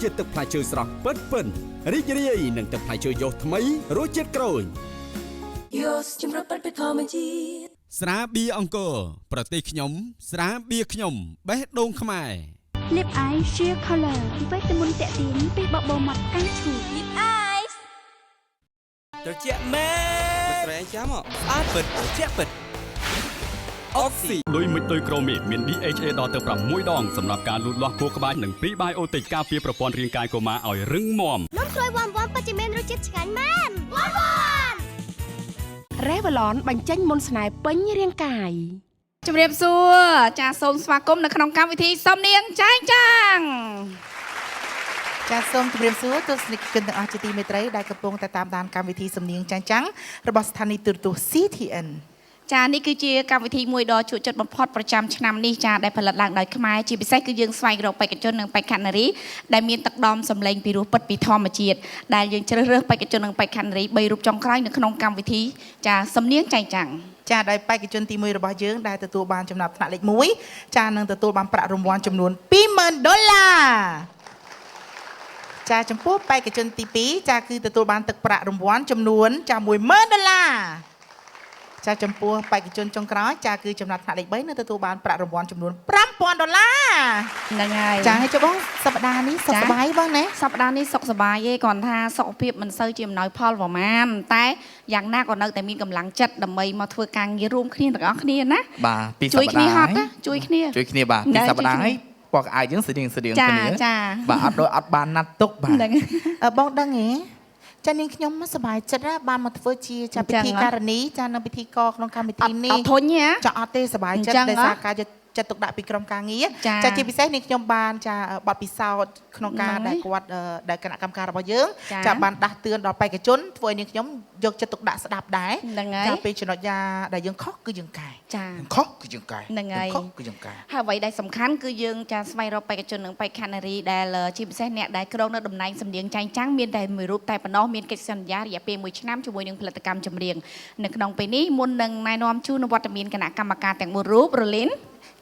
ជាតិទឹកផ្លែឈើស្រស់ពិតរីករាយនឹងទឹកផ្លែឈើយោថ្មីរសជាតិក្រូចយោជំរុញពិតពីធម្មជាតិស្រាបៀរអង្គរប្រទេសខ្ញុំស្រាបៀរខ្ញុំបេះដូងខ្មែរ Lip Eye Sheer Color វីតាមីនតាក់ទាញពីបបោមាត់កាន់ឈូ Lip Eye ត្រជាក់មែនស្រីចាំស្អាតពិតត្រជាក់ពិតអុកស៊ី លុយមិនទុយក្រូមីមាន DHA ដល់ទៅ6ដងសម្រាប់ការលូតលាស់ខួរក្បាលនិង Prebiotic ការពារប្រព័ន្ធរាងកាយកុមារឲ្យរឹងមាំ នំក្រួយវ៉ាន់វ៉ាន់ពិតជាមានរសជាតិឆ្ងាញ់មែនវ៉ាន់វ៉ាន់ Revlon បញ្ចេញមុនស្នេហ៍ពេញរាងកាយ ជំរាបសួរចាសសូមស្វាគមន៍នៅក្នុងកម្មវិធីសំនៀងចែងចាំង ចាសសូមជម្រាបសួរទស្សនិកជនទាំងអស់ជាទីមេត្រីដែលកំពុងតែតាមដានកម្មវិធីសំនៀងចែងចាំងរបស់ស្ថានីយ៍ទូរទស្សន៍ CTN ចានេះគឺជាកម្មវិធីមួយដ៏ជក់ចិត្តបំផុតប្រចាំឆ្នាំនេះចាដែលផលិតឡើងដោយខ្មែរជាពិសេសគឺយើងស្វែងរកបេក្ខជននិងបេក្ខនារីដែលមានទឹកដមសម្លេងពីរោះពិតពីធម្មជាតិដែលយើងជ្រើសរើសបេក្ខជននិងបេក្ខនារី3រូបចុងក្រោយនៅក្នុងកម្មវិធីចាសំនៀងចែងចាំង ចាដោយបេក្ខជនទី1របស់យើងដែលទទួលបានចំណាត់ថ្នាក់លេខ1ចានឹងទទួលបានប្រាក់រង្វាន់ចំនួន$20,000 ចាចំពោះបេក្ខជនទី2ចាគឺទទួលបានទឹកប្រាក់រង្វាន់ចំនួនចា$10,000 ចាចំពោះបេក្ខជនចុងក្រោយចាគឺចំណាត់ថ្នាក់លេខ3នឹងទទួលបានប្រាក់រង្វាន់ចំនួន$5,000 ហ្នឹងហើយ ចាហើយចុះបងសប្តាហ៍នេះសុខសប្បាយបងណា សប្តាហ៍នេះសុខសប្បាយទេគ្រាន់ថាសុខភាពមិនសូវជាអំណោយផលប្រមាណតែយ៉ាងណាក៏នៅតែមានកម្លាំងចិត្តដើម្បីមកធ្វើការងាររួមគ្នាទាំងអស់គ្នាណា បាទពីស ជួយ ប្តា គ្នា ហ៍ ហត់ណាជួយគ្នា បាទពីសប្តាហ៍ហើយពណ៌ក្អែកយើងស្តៀងគ្នា ចា បាទអត់បានណាត់ទុកបាទ ហ្នឹង បងដឹងទេចានាងខ្ញុំសប្បាយចិត្តណាបានមកធ្វើជាចាពិធីការនីចានៅពិធីកក្នុងកម្មវិធីនេះ អត់ធុញទេ ចាអត់ទេសប្បាយចិត្តដោយសារការចិត្តទុកដាក់ពីក្រុមការងារចាជាពិសេសនាងខ្ញុំបានចាបទពិសោធន៍ក្នុងការដែលគាត់ដែលគណៈកម្មការរបស់យើងចាបានដាស់តឿនដល់បេក្ខជនធ្វើឲ្យនាងខ្ញុំយកចិត្តទុកដាក់ស្ដាប់ដែរចាពេលចំណុចដែលយើងខុសគឺយើងកែ ចា ខុសគឺយើងកែ ហ្នឹងហើយ ខុសគឺយើងកែ ហើយអ្វីដែលសំខាន់គឺយើងចាស្វែងរកបេក្ខជននិងបេក្ខនារីដែលជាពិសេសអ្នកដែលគ្រងនៅតំណែងសំនៀងចែងចាំងមានតែមួយរូបតែប៉ុណ្ណោះមានកិច្ចសន្យារយៈពេល1ឆ្នាំជាមួយនឹងផលិតកម្មចម្រៀងនៅក្នុងពេលនេះមុននឹងណែនាំជូននៅវត្តមានគណៈកម្មការទាំង4រូបរលីន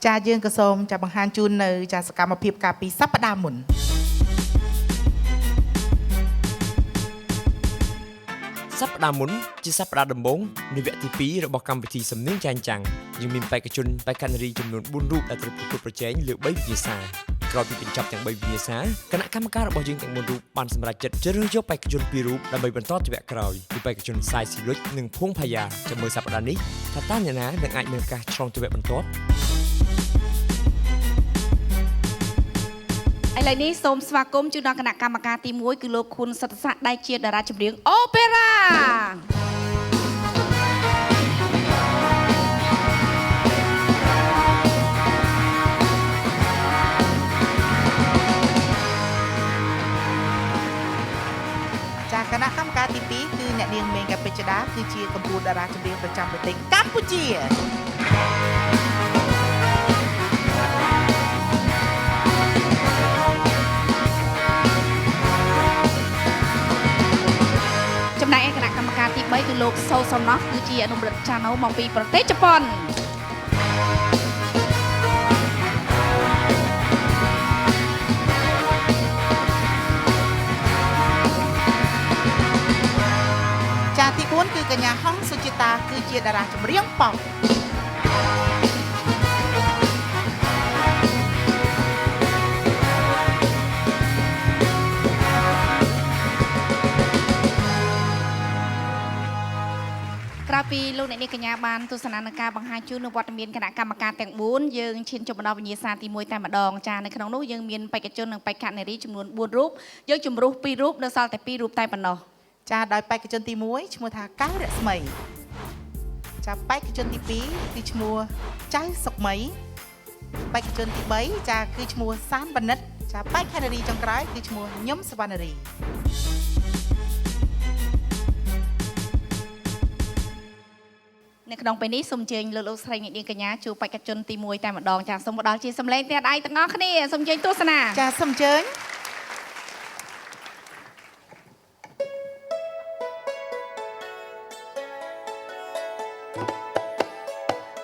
ចាយើងក៏សូមចាបង្ហាញជូននៅចាសកម្មភាពកាលពីសប្តាហ៍មុន សប្តាហ៍មុនជាសប្តាហ៍ដំបូងនៃវគ្គទី2របស់កម្មវិធីសំនៀងចែងចាំងយើងមានបេក្ខជនបេក្ខនារីចំនួន4រូបដែលត្រូវប្រកួតប្រជែងលើ3វិញ្ញាសាក្រោយពីបញ្ចប់ទាំង3វិញ្ញាសាគណៈកម្មការរបស់យើងទាំង4រូបបានសម្រេចចិត្តជ្រើសរើសយកបេក្ខជន2រូបដើម្បីបន្តទៅវគ្គក្រោយគឺបេក្ខជនសាយស៊ីលុចនិងភួងផាយ៉ាចាំមើលសប្តាហ៍នេះថាតើអ្នកណានឹងអាចមានឱកាសឆ្លងទៅវគ្គបន្ទាប់ ឥឡូវនេះសូមស្វាគមន៍ជូនដល់គណៈកម្មការទី1គឺលោកខុនសិទ្ធិศัកดิ์ដែលជាតារាចម្រៀងអូប៉េរ៉ាចាគណៈកម្មការទី2គឺអ្នកនាងមេងកពេជ្ជដាគឺជាកម្ពុជាតារាចម្រៀងប្រចាំប្រទេសកម្ពុជា ចំណែកឯគណៈកម្មការទី3គឺលោកសូសំណោះគឺជាអនុប្រធានមកពីប្រទេសជប៉ុនចាទី4គឺកញ្ញាហងសុជីតាគឺជាតារាចម្រៀងប៉ុប ក្រៅពីលោកអ្នកនាងកញ្ញាបានទស្សនានឹងការបង្ហាញជូននៅវត្តមានគណៈកម្មការទាំង4យើងឈានចុះដល់វិញ្ញាសាទី1តែម្ដងចានៅក្នុងនោះយើងមានបេក្ខជននិងបេក្ខនារីចំនួន4រូបយើងជំរុះ2រូបនៅសល់តែ2រូបតែប៉ុណ្ណោះចាដោយបេក្ខជនទី1ឈ្មោះថាកៅរស្មីចាបេក្ខជនទី2គឺឈ្មោះចៅសុកមីបេក្ខជនទី3ចាគឺឈ្មោះសានបណ្ឌិតចាបេក្ខនារីចុងក្រោយគឺឈ្មោះញឹមសវណ្ណារី នៅក្នុងពេលនេះសូមអញ្ជើញលោកស្រីអ្នកនាងកញ្ញាជួបបេក្ខជនទី1តែម្ដងចាសូមមកដល់ជាសម្លេងទាំងដៃទាំងអស់គ្នាសូមអញ្ជើញទស្សនាចាសូមអញ្ជើញ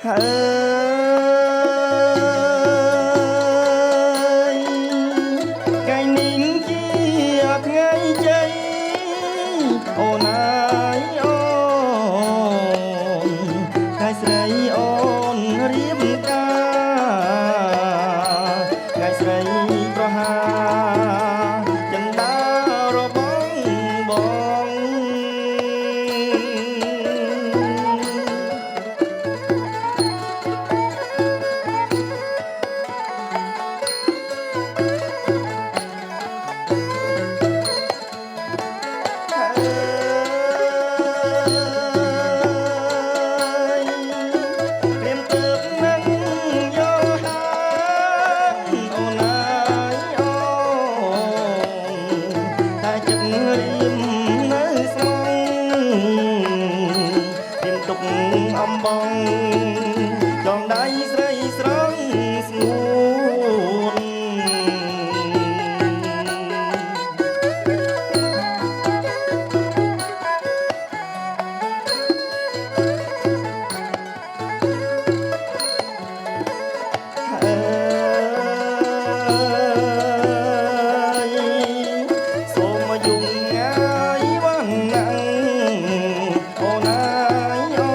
ហើយកែងនាងជា អូនអើយអូនថ្ងៃស្រីអូនរៀបការថ្ងៃស្រីប្រហាចិន្តារបងបង អំបងចងដៃស្រីស្រងស្ងួន សូមយុងងាយវងងាំងអូនអើយអូ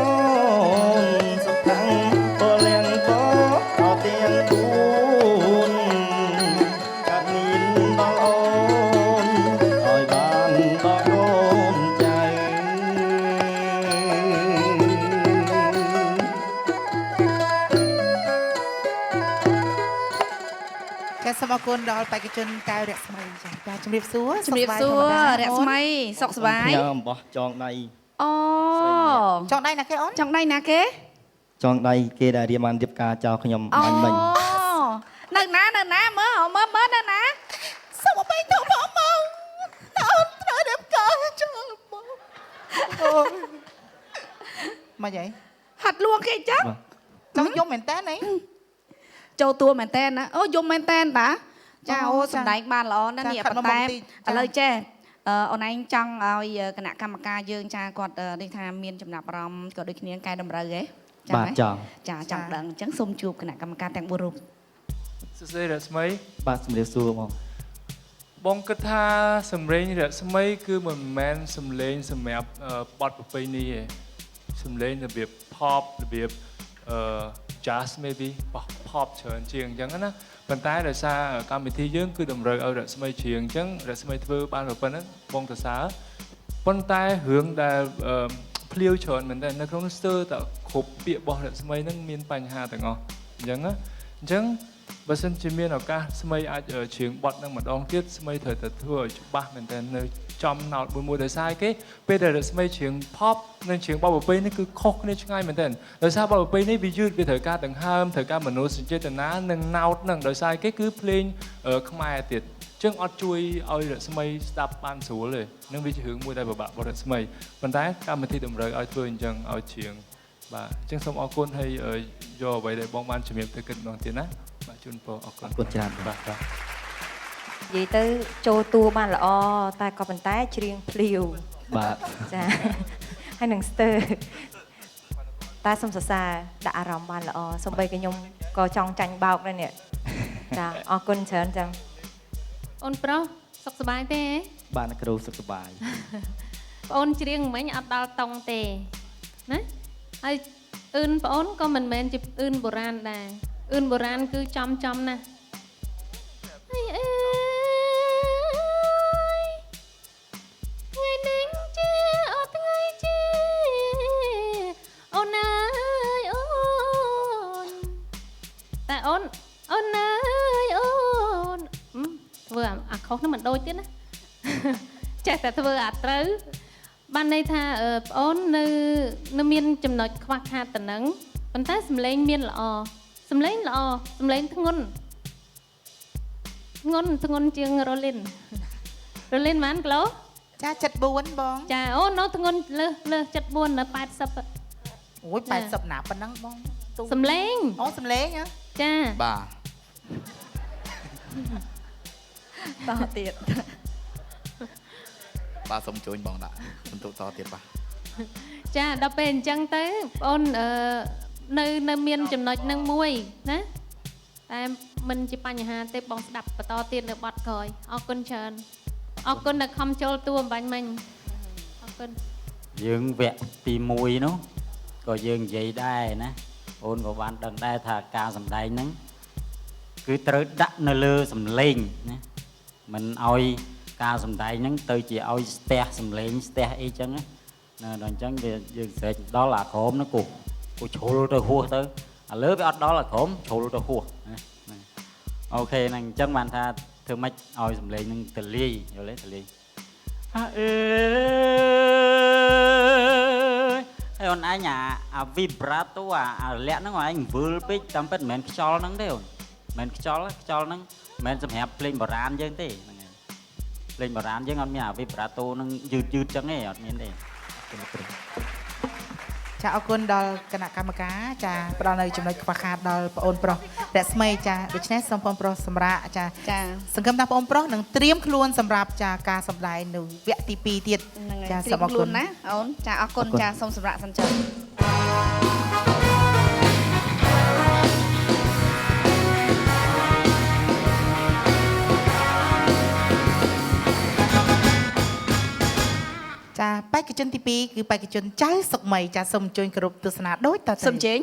នសុខខាងពលៀងបោអត់ទាំងគូនកាត់មានដល់អូនឲ្យបានដល់កូនចៅ ចាសូមអរគុណដល់បេក្ខជនកែវរស្មីចាជំរាបសួរ ជំរាបសួររស្មីសុខសប្បាយ ញ៉ាំអំបោះចងដៃ អូ ចង់ដៃណាគេអូន ចង់ដៃណាគេ ចងដៃគេដែលរៀបបានរៀបការចោលខ្ញុំ អូ បាញ់មិញ នៅណាមើលមើលនៅណា សូមអបិទទៅបងបងអូនត្រូវរៀបការចូលបងអូយមកយាយ ហាត់លួងគេអញ្ចឹង ចង់យំមែនតើណៃ ចូលតួមែនតើណាអូយំមែនតើតាចាអូសម្ដែងបានល្អណាស់នេះប៉ុន្តែឥឡូវចេះអូនឯងចង់ឲ្យគណៈកម្មការយើងចាគាត់នេះថាមានចំណាប់អារម្មណ៍ក៏ដូចគ្នាកែតម្រូវហ៎ បាទចង់ ចាចង់ដឹងអញ្ចឹងសូមជួបគណៈកម្មការទាំង4រូប សួស្តីរស្មី បាទជំរាបសួរបង បងគិតថាសម្លេងរស្មីគឺមិនមែនសម្លេងសម្រាប់បទប្រពៃណីទេសម្លេងរបៀប pop របៀបjazz maybe pop ច្រើនជាងអញ្ចឹងណាប៉ុន្តែដោយសារកម្មវិធីយើងគឺតម្រូវឲ្យរស្មីច្រៀងអញ្ចឹងរស្មីធ្វើបានប៉ុណ្ណឹងបងទៅសើប៉ុន្តែរឿងដែលភ្លាវច្រើនមែនទេនៅក្នុងស្ទើរតែគ្រប់ពាក្យរបស់រស្មីហ្នឹងមានបញ្ហាទាំងអស់អញ្ចឹងណាអញ្ចឹង បើសិនជាមានឱកាសស្មីអាចច្រៀងបទនឹងម្ដងទៀតស្មីត្រូវតែធ្វើឲ្យច្បាស់មែនតើនៅចំណោតមួយដោយសារគេពេលដែលស្មីច្រៀង pop និងច្រៀងបទប្រពៃនេះគឺខុសគ្នាឆ្ងាយមែនតើដោយសារបទប្រពៃនេះវាយឺតវាត្រូវការដង្ហើមត្រូវការមនោសញ្ចេតនានិងណោតនឹងដោយសារគេគឺភ្លេងខ្មែរទៀតចឹងអត់ជួយឲ្យរស្មីស្ដាប់បានស្រួលទេនឹងវាជារឿងមួយដែលពិបាករបស់រស្មីប៉ុន្តែកម្មវិធីតម្រូវឲ្យធ្វើអញ្ចឹងឲ្យច្រៀងបាទអញ្ចឹងសូមអរគុណហើយយកអ្វីដែលបងបានជំរាបទៅគិតម្ដងទៀតណា បាទជូនពរអរគុណ គុណច្រើន បាទ និយាយទៅចូលតួបានល្អតែក៏ប៉ុន្តែច្រៀងភ្លាវ បាទ ចាហើយនឹងស្ទើរតែសូមសរសើរដាក់អារម្មណ៍បានល្អសូម្បីតែខ្ញុំក៏ចង់ចាញ់បោកដែរនេះចាអរគុណច្រើនចឹង អូនប្រុសសុខសប្បាយទេ បាទគ្រូសុខសប្បាយ បងអូនច្រៀងមិញអត់ដល់តង់ទេណាហើយអឿនបងអូនក៏មិនមែនជាអឿនបុរាណដែរអឿនបុរាណគឺចំណាស់ហើយអើយថ្ងៃនេះជាអត់ថ្ងៃជាអូនអើយអូនតែអូនអើយអូនធ្វើអាខុសនោះមិនដូចទៀតណា ចេះតែធ្វើអាត្រូវបានន័យថាបងអូននៅមានចំណុចខ្វះខាតតំណឹងប៉ុន្តែសម្លេងមានល្អសម្លេងល្អសម្លេងធ្ងន់ជាងរលីនបានគីឡូចា74បង ចាអូនៅធ្ងន់លើ74នៅ80 អូយ80ណាប៉ុណ្ណឹងបង សម្លេង អូសម្លេងហ៎ ចា បាទ តទៀត បាទសូមជួយបងដាក់បន្ទុកតទៀតបាទ ចាដល់ពេលអញ្ចឹងទៅបងអូននៅមានចំណុចនឹងមួយណាតែមិនជាបញ្ហាទេបងស្ដាប់បន្តទៀតនៅបទក្រោយអរគុណច្រើនអរគុណដែលខំចូលតួអំបញ្ញមិញអរគុណ គុណ យើងវគ្គទី1នោះក៏យើងនិយាយដែរណាអូនក៏បានដឹងដែរថាការសម្ដែងហ្នឹងគឺត្រូវដាក់នៅលើសំឡេងណាមិនឲ្យការសម្ដែងហ្នឹងទៅជាឲ្យស្ទះសំឡេងស្ទះអីចឹងណាដល់អញ្ចឹងវាយើងស្រែកដល់អាក្រមហ្នឹងគូជ្រុលទៅហួសទៅឥឡូវវាអត់ដល់អាក្រមជ្រុលទៅហួសណាអូខេហ្នឹងអញ្ចឹងបានថាធ្វើម៉េចឲ្យសំឡេងហ្នឹងទលាយយល់ទេទលាយអើហើយអូនឯងអា vibrato អាលាក់ហ្នឹងឯងវល់ពេកតាមពិតមិនមែនខ្យល់ហ្នឹងទេអូនមិនមែនខ្យល់ហ្នឹងមិនមែនសម្រាប់ភ្លេងបុរាណយើងទេហ្នឹងហើយភ្លេងបុរាណយើងអត់មានអា vibrato ហ្នឹងយឺតចឹងទេអត់មានទេចាអរគុណដល់គណៈកម្មការចាផ្ដល់នៅចំណុចខ្វះខាតដល់បងអូនប្រុសរស្មីចាដូច្នេះសូមបងប្រុសសម្រាប់ចាសង្ឃឹមថាបងប្រុសនឹងត្រៀមខ្លួនសម្រាប់ចាការសម្ដែងនៅវគ្គទី2ទៀតចាសូមអរគុណណាអូនចាអរគុណចាសូមសម្រាប់សិនចាចាបេក្ខជនទី2គឺបេក្ខជនចៅសុកមីចាសូមអញ្ជើញគ្រប់ទស្សនាដូចតទៅសូមអញ្ជើញ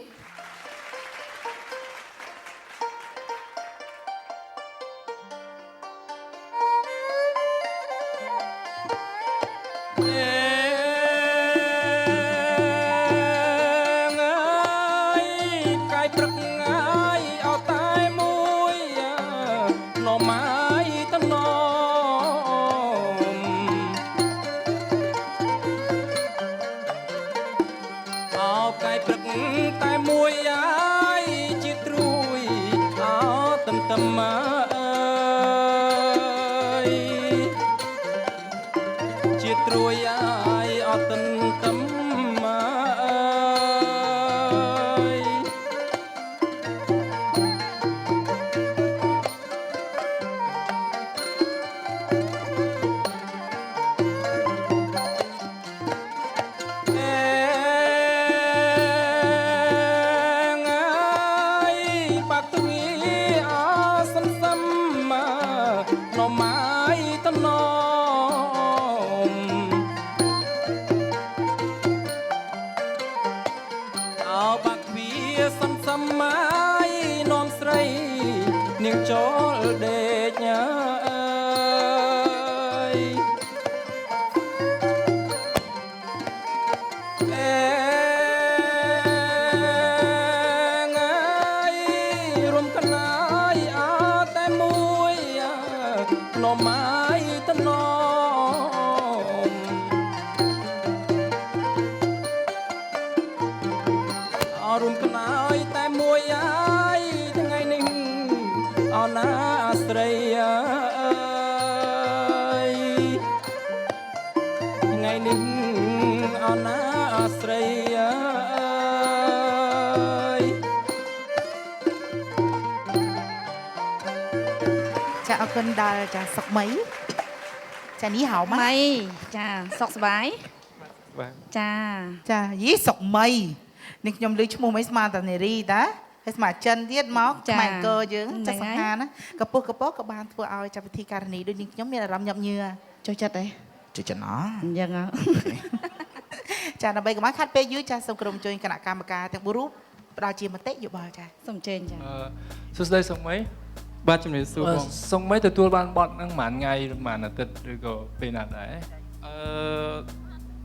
ចាអរគុណដល់ចាសុកមីចានេះហៅម៉ៃចាសុកសប្បាយចាចាយីសុកមីនេះខ្ញុំលើឈ្មោះមិនស្មានតានារីតាហើយស្មាចិនទៀតមកម៉ែអង្គយើងចាសង្ហាណាកពុះកពកក៏បានធ្វើឲ្យចាពិធីការនីដូចនេះខ្ញុំមានអារម្មណ៍ញាប់ញឿចូលចិត្តទេចូលចិត្តអញ្ចឹងចាដើម្បីកុំឲ្យខាត់ពេលយូរចាសូមក្រុមជួយគណៈកម្មការទាំង4រូបផ្ដល់ជាមតិយោបល់ចាសូមជើញចាសួស្តីសុកមីបាទជំរាបសួរបងសុកមីទទួលបានបទហ្នឹងប្រហែលថ្ងៃឬប្រហែលអាទិត្យឬក៏ពេលណាដែរ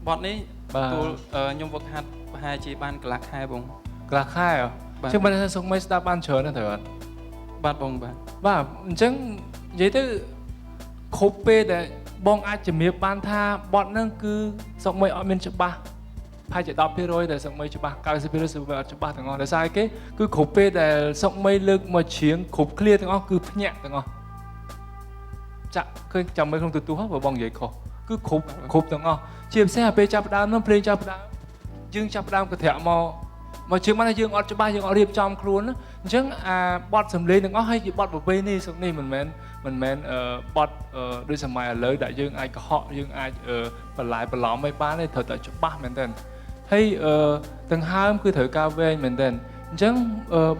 បទនេះទទួលខ្ញុំវឹកហាត់ប្រហែលជាបានកន្លះខែបងកន្លះខែជិះមិនថាសុកមីស្ដាប់បានច្រើនណាស់ត្រូវអត់បាទបងបាទអញ្ចឹងនិយាយទៅគ្រប់ពេលដែលបងអាចជំរាបបានថាបទហ្នឹងគឺសុកមីអត់មានច្បាស់ប្រហែលជា 10% ដែលសុកមីច្បាស់ 90% សុកមីអត់ច្បាស់ទាំងអស់ដោយសារគេគឺគ្រប់ពេលដែលសុកមីលើកមកច្រៀងគ្រប់ឃ្លាទាំងអស់គឺភ្ញាក់ទាំងអស់ចាក់ឃើញចាំមើលក្នុងទូរទស្សន៍បើបងនិយាយខុសគឺគ្រប់ទាំងអស់ជាពិសេសពេលចាប់ផ្ដើមហ្នឹងភ្លេងចាប់ផ្ដើមយើងចាប់ផ្ដើមកត្រាក់មកជឿមកថាយើងអត់ច្បាស់យើងអត់រៀបចំខ្លួនអញ្ចឹងអាបទសំឡេងទាំងអស់ហើយជាបទប្រពៃណីសុកនេះមិនមែនបទដូចសម័យឥឡូវដែលយើងអាចកុហកយើងអាចបន្លែបន្លំឲ្យបានទេត្រូវតែច្បាស់មែនទែនហើយដង្ហើមគឺត្រូវការវែងមែនទែនអញ្ចឹង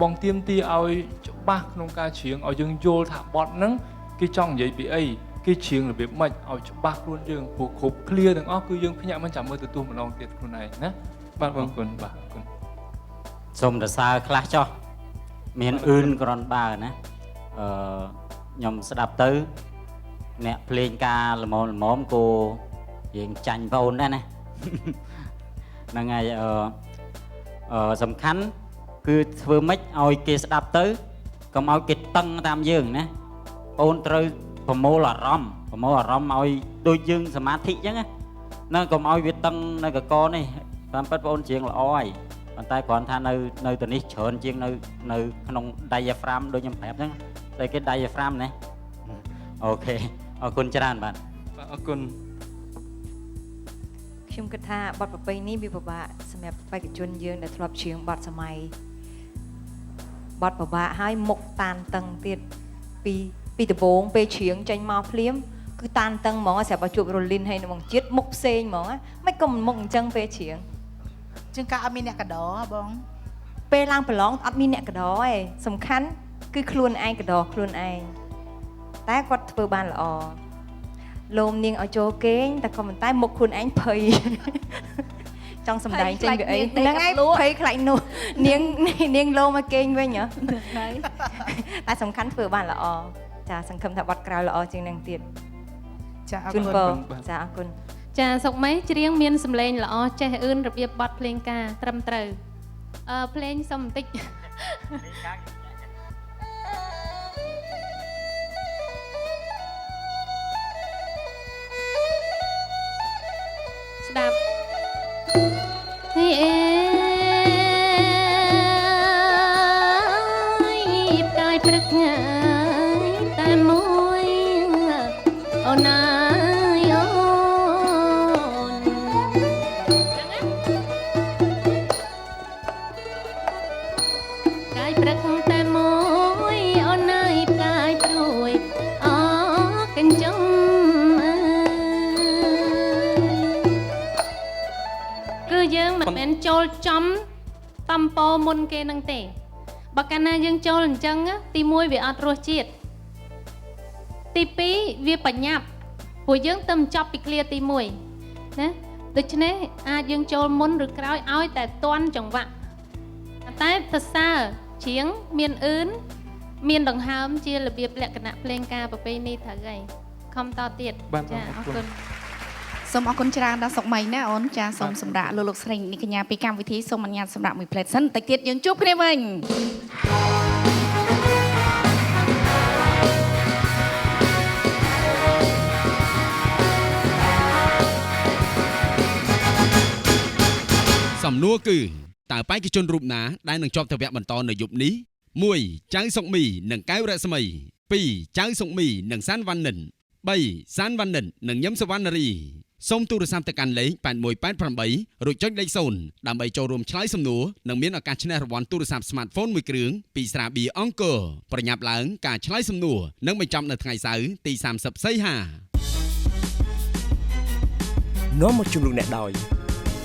បងទាមទារឲ្យច្បាស់ក្នុងការច្រៀងឲ្យយើងយល់ថាបទហ្នឹងគេចង់និយាយពីអី គេច្រៀងរបៀបម៉េចឲ្យច្បាស់ខ្លួនយើងព្រោះគ្រប់ clear ទាំងអស់គឺយើងភ្ញាក់មិនចាំមើលទៅទូម្ដងទៀតខ្លួនឯងណាបាទបងគុណបាទអរគុណ សូមសរសើរខ្លះចុះមានអឿនក្រនបើណាខ្ញុំស្ដាប់ទៅអ្នកភ្លេងការល្មមគោយើងចាញ់បងដែរណាហ្នឹងហើយសំខាន់គឺធ្វើម៉េចឲ្យគេស្ដាប់ទៅកុំឲ្យគេតឹងតាមយើងណាបងត្រូវប្រមូលអារម្មណ៍ឲ្យដូចយើងសមាធិអញ្ចឹងណាកុំឲ្យវាតឹងនៅកកនេះតាមពិតបងច្រៀងល្អហើយប៉ុន្តែគ្រាន់ថានៅទៅនេះច្រើនជាងនៅក្នុង diaphragm ដូចខ្ញុំប្រាប់អញ្ចឹងតែគេ diaphragm ណាអូខេអរគុណច្រើនបាទអរគុណ ខ្ញុំគិតថាបទប្រពៃនេះវាពិបាកសម្រាប់បេក្ខជនយើងដែលធ្លាប់ច្រៀងបទសម័យបទពិបាកហើយមុខតានតឹងទៀតពីដំបូងពេលច្រៀងចេញមកភ្លាមគឺតានតឹងហ្មងស្រាប់តែជួបរលីនហើយនឹងជាតិមុខផ្សេងហ្មងមិនក៏មុខអញ្ចឹងពេលច្រៀងជាងការអត់មានអ្នកកដោបងពេលឡើងប្រឡងអត់មានអ្នកកដោទេសំខាន់គឺខ្លួនឯងកដោខ្លួនឯងតែគាត់ធ្វើបានល្អលោមនាងឲ្យចូលគេងតែក៏មិនតែមុខខ្លួនឯងភ័យចង់សម្ដែងចេញពីអីហ្នឹងឯងភ័យខ្លាចនោះនាងលោមមកគេងវិញហ៎តែសំខាន់ធ្វើបានល្អចាសង្ឃឹមថាបត់ក្រោយល្អជាងនឹងទៀតចាអរគុណចាអរគុណចាសុកម៉ៃច្រៀងមានសម្លេងល្អចេះអឿនរបៀបបត់ភ្លេងការត្រឹមត្រូវភ្លេងសុំបន្តិចស្ដាប់ផ្កាយព្រឹកតែមួយអូនណាមិនចូលចំតំពោមុនគេនឹងទេបើកាលណាយើងចូលអញ្ចឹងទី1វាអត់រសជាតិទី2វាបញ្ញាប់ព្រោះយើងទៅចប់ពីឃ្លាទី1ណាដូច្នេះអាចយើងចូលមុនឬក្រោយឲ្យតែទាន់ចង្វាក់តែសរសើរច្រៀងមានអឿនមានដង្ហើមជារបៀបលក្ខណៈភ្លេងការប្រពៃណីត្រូវហើយខំតទៀតចាអរគុណសូមអរគុណច្រើនដល់សុកម៉ៃណាអូនចាសូមសម្រាប់លោកស្រីនេះកញ្ញាពីកម្មវិធីសូមអនុញ្ញាតសម្រាប់មួយផ្លេតសិនតិចទៀតយើងជួបគ្នាវិញសំណួរគឺតើបេក្ខជនរូបណាដែលនឹងជាប់ទៅវគ្គបន្តនៅយប់នេះ 1. ចៅសុកមីនិងកែវរស្មី 2. ចៅសុកមីនិងសានវ៉ាន់និន 3. សានវ៉ាន់និននិងញឹមសវណ្ណារីសូមទូរស័ព្ទទៅកាន់លេខ8188រួចចុចលេខ0ដើម្បីចូលរួមឆ្លើយសំណួរនិងមានឱកាសឈ្នះរង្វាន់ទូរស័ព្ទ Smartphone មួយគ្រឿងពីស្រាបៀរអង្គរប្រញាប់ឡើងការឆ្លើយសំណួរនឹងបញ្ចប់នៅថ្ងៃសៅរ៍ទី30សីហានាំមកជម្រុញអ្នកដោយ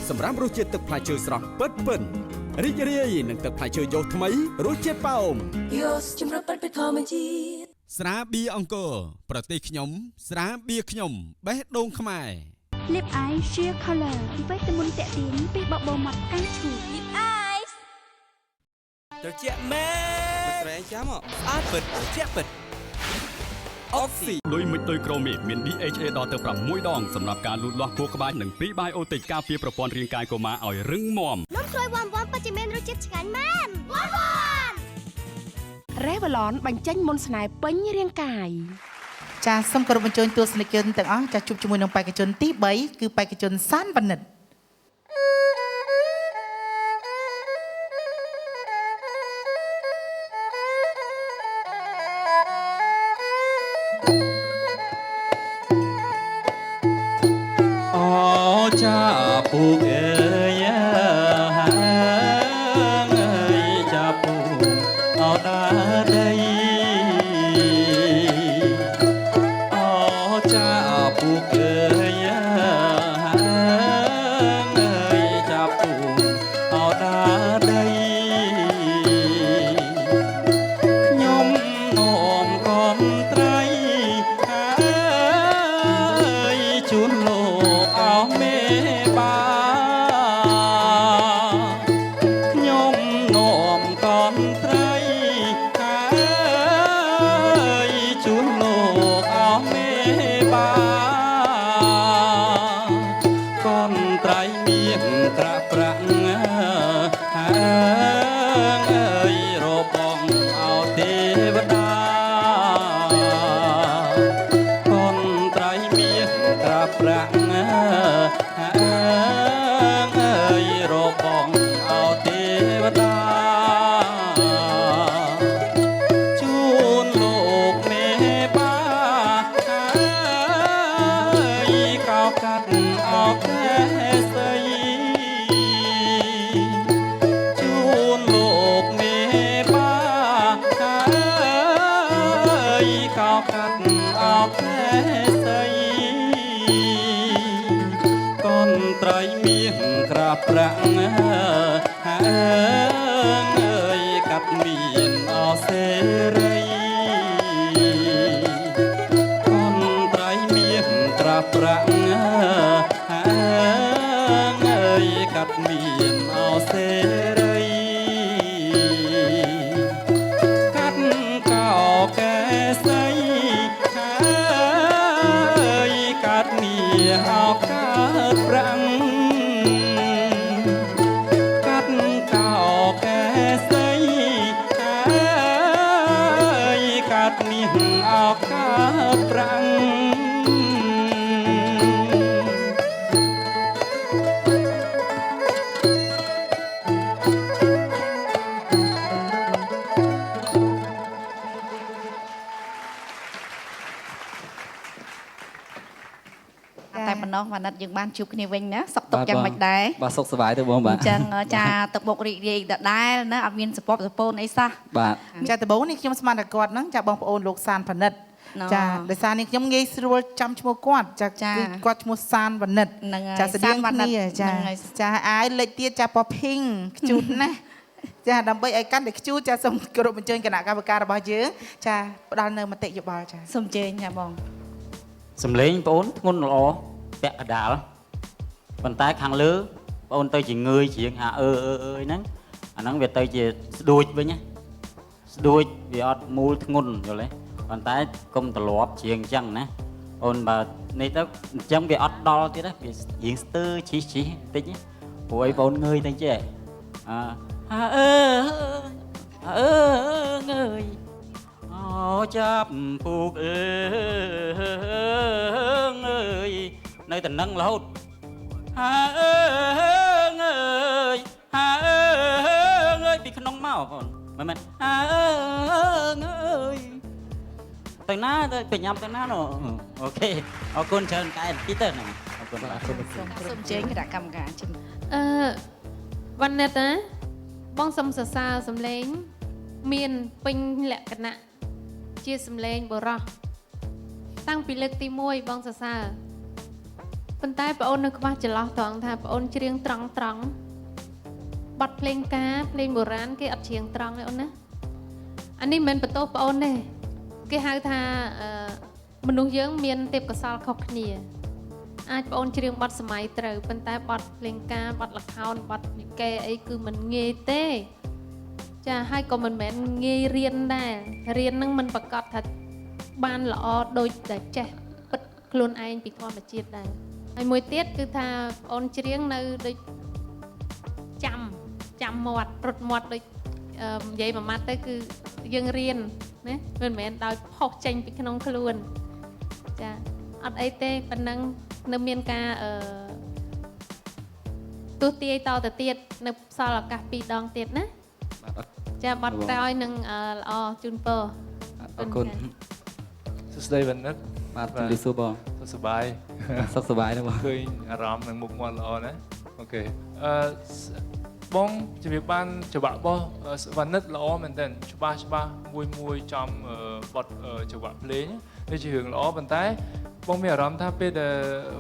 សម្រាប់រសជាតិទឹកផ្លែឈើស្រស់ពិតរីករាយនឹងទឹកផ្លែឈើយោថ្មីរសជាតិប៉ោមយោជំរឿនពិតធម្មជាតិស្រាបៀរអង្គរប្រទេសខ្ញុំស្រាបៀរខ្ញុំបេះដូងខ្មែរ Lip Eye Sheer Color វិតាមីនតាក់ទាញពីបបោមាត់កាំងឈូ Lip Eye ត្រជាក់មែនស្រែចាំស្អាតពិតត្រជាក់ពិតអុកស៊ីលុយមិនដូចក្រូមីមាន DHA ដល់ទៅ6ដងសម្រាប់ការលូតលាស់ខួរក្បាលនិង Prebiotic ការពារប្រព័ន្ធរាងកាយកុមារឲ្យរឹងមាំនំក្រួយវ៉ាន់វ៉ាន់ពិតជាមានរសជាតិឆ្ងាញ់មែនវ៉ាន់វ៉ាន់ Revlon បញ្ចេញមុនស្នេហ៍ពេញរាងកាយចាសូមគោរពអញ្ជើញទស្សនិកជនទាំងអស់ចាជួបជាមួយនឹងបេក្ខជនទី3គឺបេក្ខជនសានវណ្ណិតអូចាពូកអើយចាពូអោដាដីច ត្រៃមានក្រាក់ប្រាក់ហើងអើយរបងអោទេវតាកូនត្រៃមានក្រាក់ប្រាក់ហើងអើយរបងអោទេវតាប្រាក់ហើងអើយកាត់មានអសេរីកូនត្រៃមានត្រាប្រាក់ហើងអើយកាត់មានអសេរីកាត់កោកែសីហើយកាត់មានអោកើតប្រាំងប្រាំងតែប៉ុណ្ណោះវណ្ណិតយើងបានជួបគ្នាវិញណាសុខទុក្ខយ៉ាងម៉េចដែរបាទសុខសប្បាយទៅបងបាទអញ្ចឹងចាទឹកបុករីករាយដដែលណាអត់មានសពសពូនអីសោះបាទចាដំបូងនេះខ្ញុំស្មានតែគាត់ហ្នឹងចាបងប្អូនលោកសានផនិតចាដោយសារនេះខ្ញុំងាយស្រួលចាំឈ្មោះគាត់ចាគឺគាត់ឈ្មោះសានវណ្ណិតចាស្តៀងគ្នាចាអាយលេខទៀតចាប៉ភីងខ្ជូតណាស់ចាដើម្បីឲ្យកាន់តែខ្ជូតចាសូមគោរពអញ្ជើញគណៈកម្មការរបស់យើងចាផ្ដល់នៅមតិយោបល់ចាសូមអញ្ជើញចាបងសំលេងបងអូនធ្ងន់ល្អពាក់កដាលប៉ុន្តែខាងលើបងអូនទៅជាងើយជាងហាអឺហ្នឹងអាហ្នឹងវាទៅជាស្ដួចវិញណាស្ដួចវាអត់មូលធ្ងន់យល់ទេប៉ុន្តែកុំត្រឡប់ជាងអញ្ចឹងណាអូនបើនេះទៅអញ្ចឹងវាអត់ដល់ទៀតណាវារៀងស្ទើឈីបន្តិចព្រោះអីបងងើយទៅចេះហាអឺងើយអូចាប់ពូកអើយនៅតែនឹងរហូតហាអើយហាអើយពីក្នុងមកបងមិនមែនហាអើយទៅណាទៅបញ្ញាប់ទៅណាណូអូខេអរគុណច្រើនកែទីទៅណាអរគុណបាទសូមជើញគណៈកម្មការជំវណ្ណិតណាបងសូមសរសើរសំឡេងមានពេញលក្ខណៈជាសំឡេងបុរសតាំងពីលើកទី1បងសរសើរប៉ុន្តែបងអូននៅខ្វះចន្លោះត្រង់ថាបងអូនច្រៀងត្រង់បទភ្លេងការភ្លេងបុរាណគេអត់ច្រៀងត្រង់ទេអូនណាអានេះមិនមែនបន្ទោសបងអូនទេគេហៅថាមនុស្សយើងមានទេពកោសល្យខុសគ្នាអាចបងអូនច្រៀងបទសម័យត្រូវប៉ុន្តែបទភ្លេងការបទល្ខោនបទនិកេអីគឺមិនងាយទេចាហើយក៏មិនមែនងាយរៀនដែររៀននឹងមិនប្រកាសថាបានល្អដូចតែចេះពិតខ្លួនឯងពីធម្មជាតិដែរហើយមួយទៀតគឺថាបងអូនច្រៀងនៅដូចចាំមាត់រត់មាត់ដូចនិយាយមួយម៉ាត់ទៅគឺយើងរៀនណាមិនមែនដោយផុសចេញពីក្នុងខ្លួនចាអត់អីទេប៉ុណ្ណឹងនៅមានការទស្សទាយតទៅទៀតនៅផ្សល់ឱកាស2ដងទៀតណាចាបត់ក្រោយនឹងល្អជូនពរអរគុណសួស្តីវណ្ណិតបាទជំរាបសួរបងសុខសប្បាយសុខសប្បាយណាបងឃើញអារម្មណ៍នឹងមុខមាត់ល្អណាអូខេបងជំរាបបានច្បាក់របស់វណ្ណិតល្អមែនទែនច្បាស់មួយចំបទច្បាក់ភ្លេងនេះជារឿងល្អប៉ុន្តែបងមានអារម្មណ៍ថាពេលដែល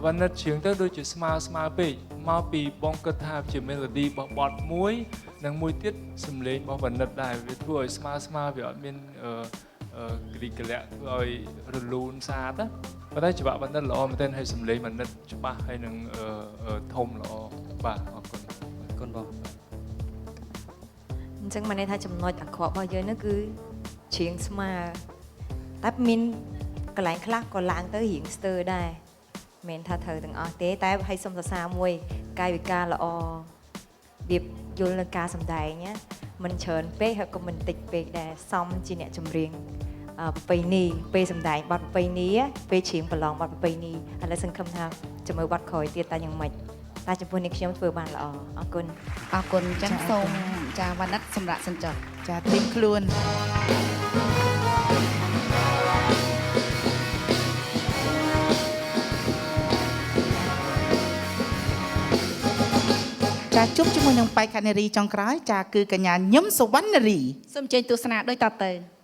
វណ្ណិតច្រៀងទៅដូចជាស្មើពេកមកពីបងគិតថាជា melody របស់បទមួយនិងមួយទៀតសំឡេងរបស់វណ្ណិតដែរវាធ្វើឲ្យស្មើវាអត់មានគ្លីកលាក់ធ្វើឲ្យរលូនស្អាតណាប៉ុន្តែច្បាប់វណ្ណិតល្អមែនទែនហើយសំឡេងវណ្ណិតច្បាស់ហើយនឹងធំល្អបាទអរគុណបងអញ្ចឹងមកន័យថាចំណុចអាក្រក់របស់យើងនោះគឺច្រៀងស្មើតែមានកន្លែងខ្លះក៏ឡើងទៅរៀងស្ទើរដែរមិនមែនថាត្រូវទាំងអស់ទេតែឲ្យសុំសរសើរមួយ កាយវិការល្អរៀបយល់នឹងការសម្ដែងណាមិនច្រើនពេកហើយក៏មិនតិចពេកដែរសមជាអ្នកចម្រៀងប្រពៃណីពេលសម្ដែងបទប្រពៃណីពេលច្រៀងប្រឡងបទប្រពៃណីឥឡូវសង្ឃឹមថាចាំមើលបទក្រោយទៀតតែយ៉ាងម៉េចតែចំពោះនេះខ្ញុំធ្វើបានល្អអរគុណអរគុណអញ្ចឹងសូមចាវណ្ណិតសម្រាប់សិនចុះចាត្រៀមខ្លួនចាជុំជាមួយនឹងបេក្ខនារីចុងក្រោយចាគឺកញ្ញាញឹមសុវណ្ណរីសូមអញ្ជើញទស្សនាដូចតទៅ